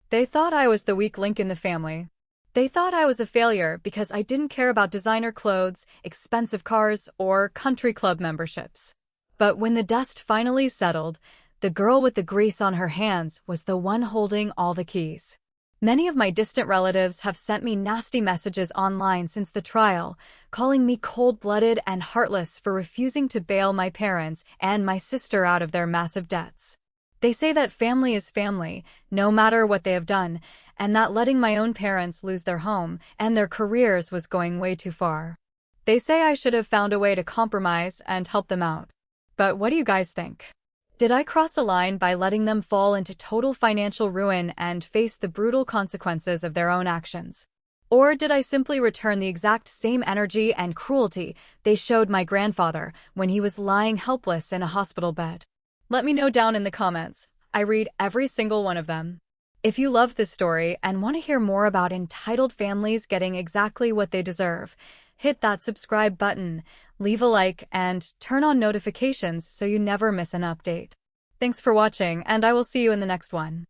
They thought I was the weak link in the family. They thought I was a failure because I didn't care about designer clothes, expensive cars, or country club memberships. But when the dust finally settled, the girl with the grease on her hands was the one holding all the keys. Many of my distant relatives have sent me nasty messages online since the trial, calling me cold-blooded and heartless for refusing to bail my parents and my sister out of their massive debts. They say that family is family, no matter what they have done, and that letting my own parents lose their home and their careers was going way too far. They say I should have found a way to compromise and help them out. But what do you guys think? Did I cross a line by letting them fall into total financial ruin and face the brutal consequences of their own actions? Or did I simply return the exact same energy and cruelty they showed my grandfather when he was lying helpless in a hospital bed? Let me know down in the comments. I read every single one of them. If you love this story and want to hear more about entitled families getting exactly what they deserve, hit that subscribe button, leave a like, and turn on notifications so you never miss an update. Thanks for watching, and I will see you in the next one.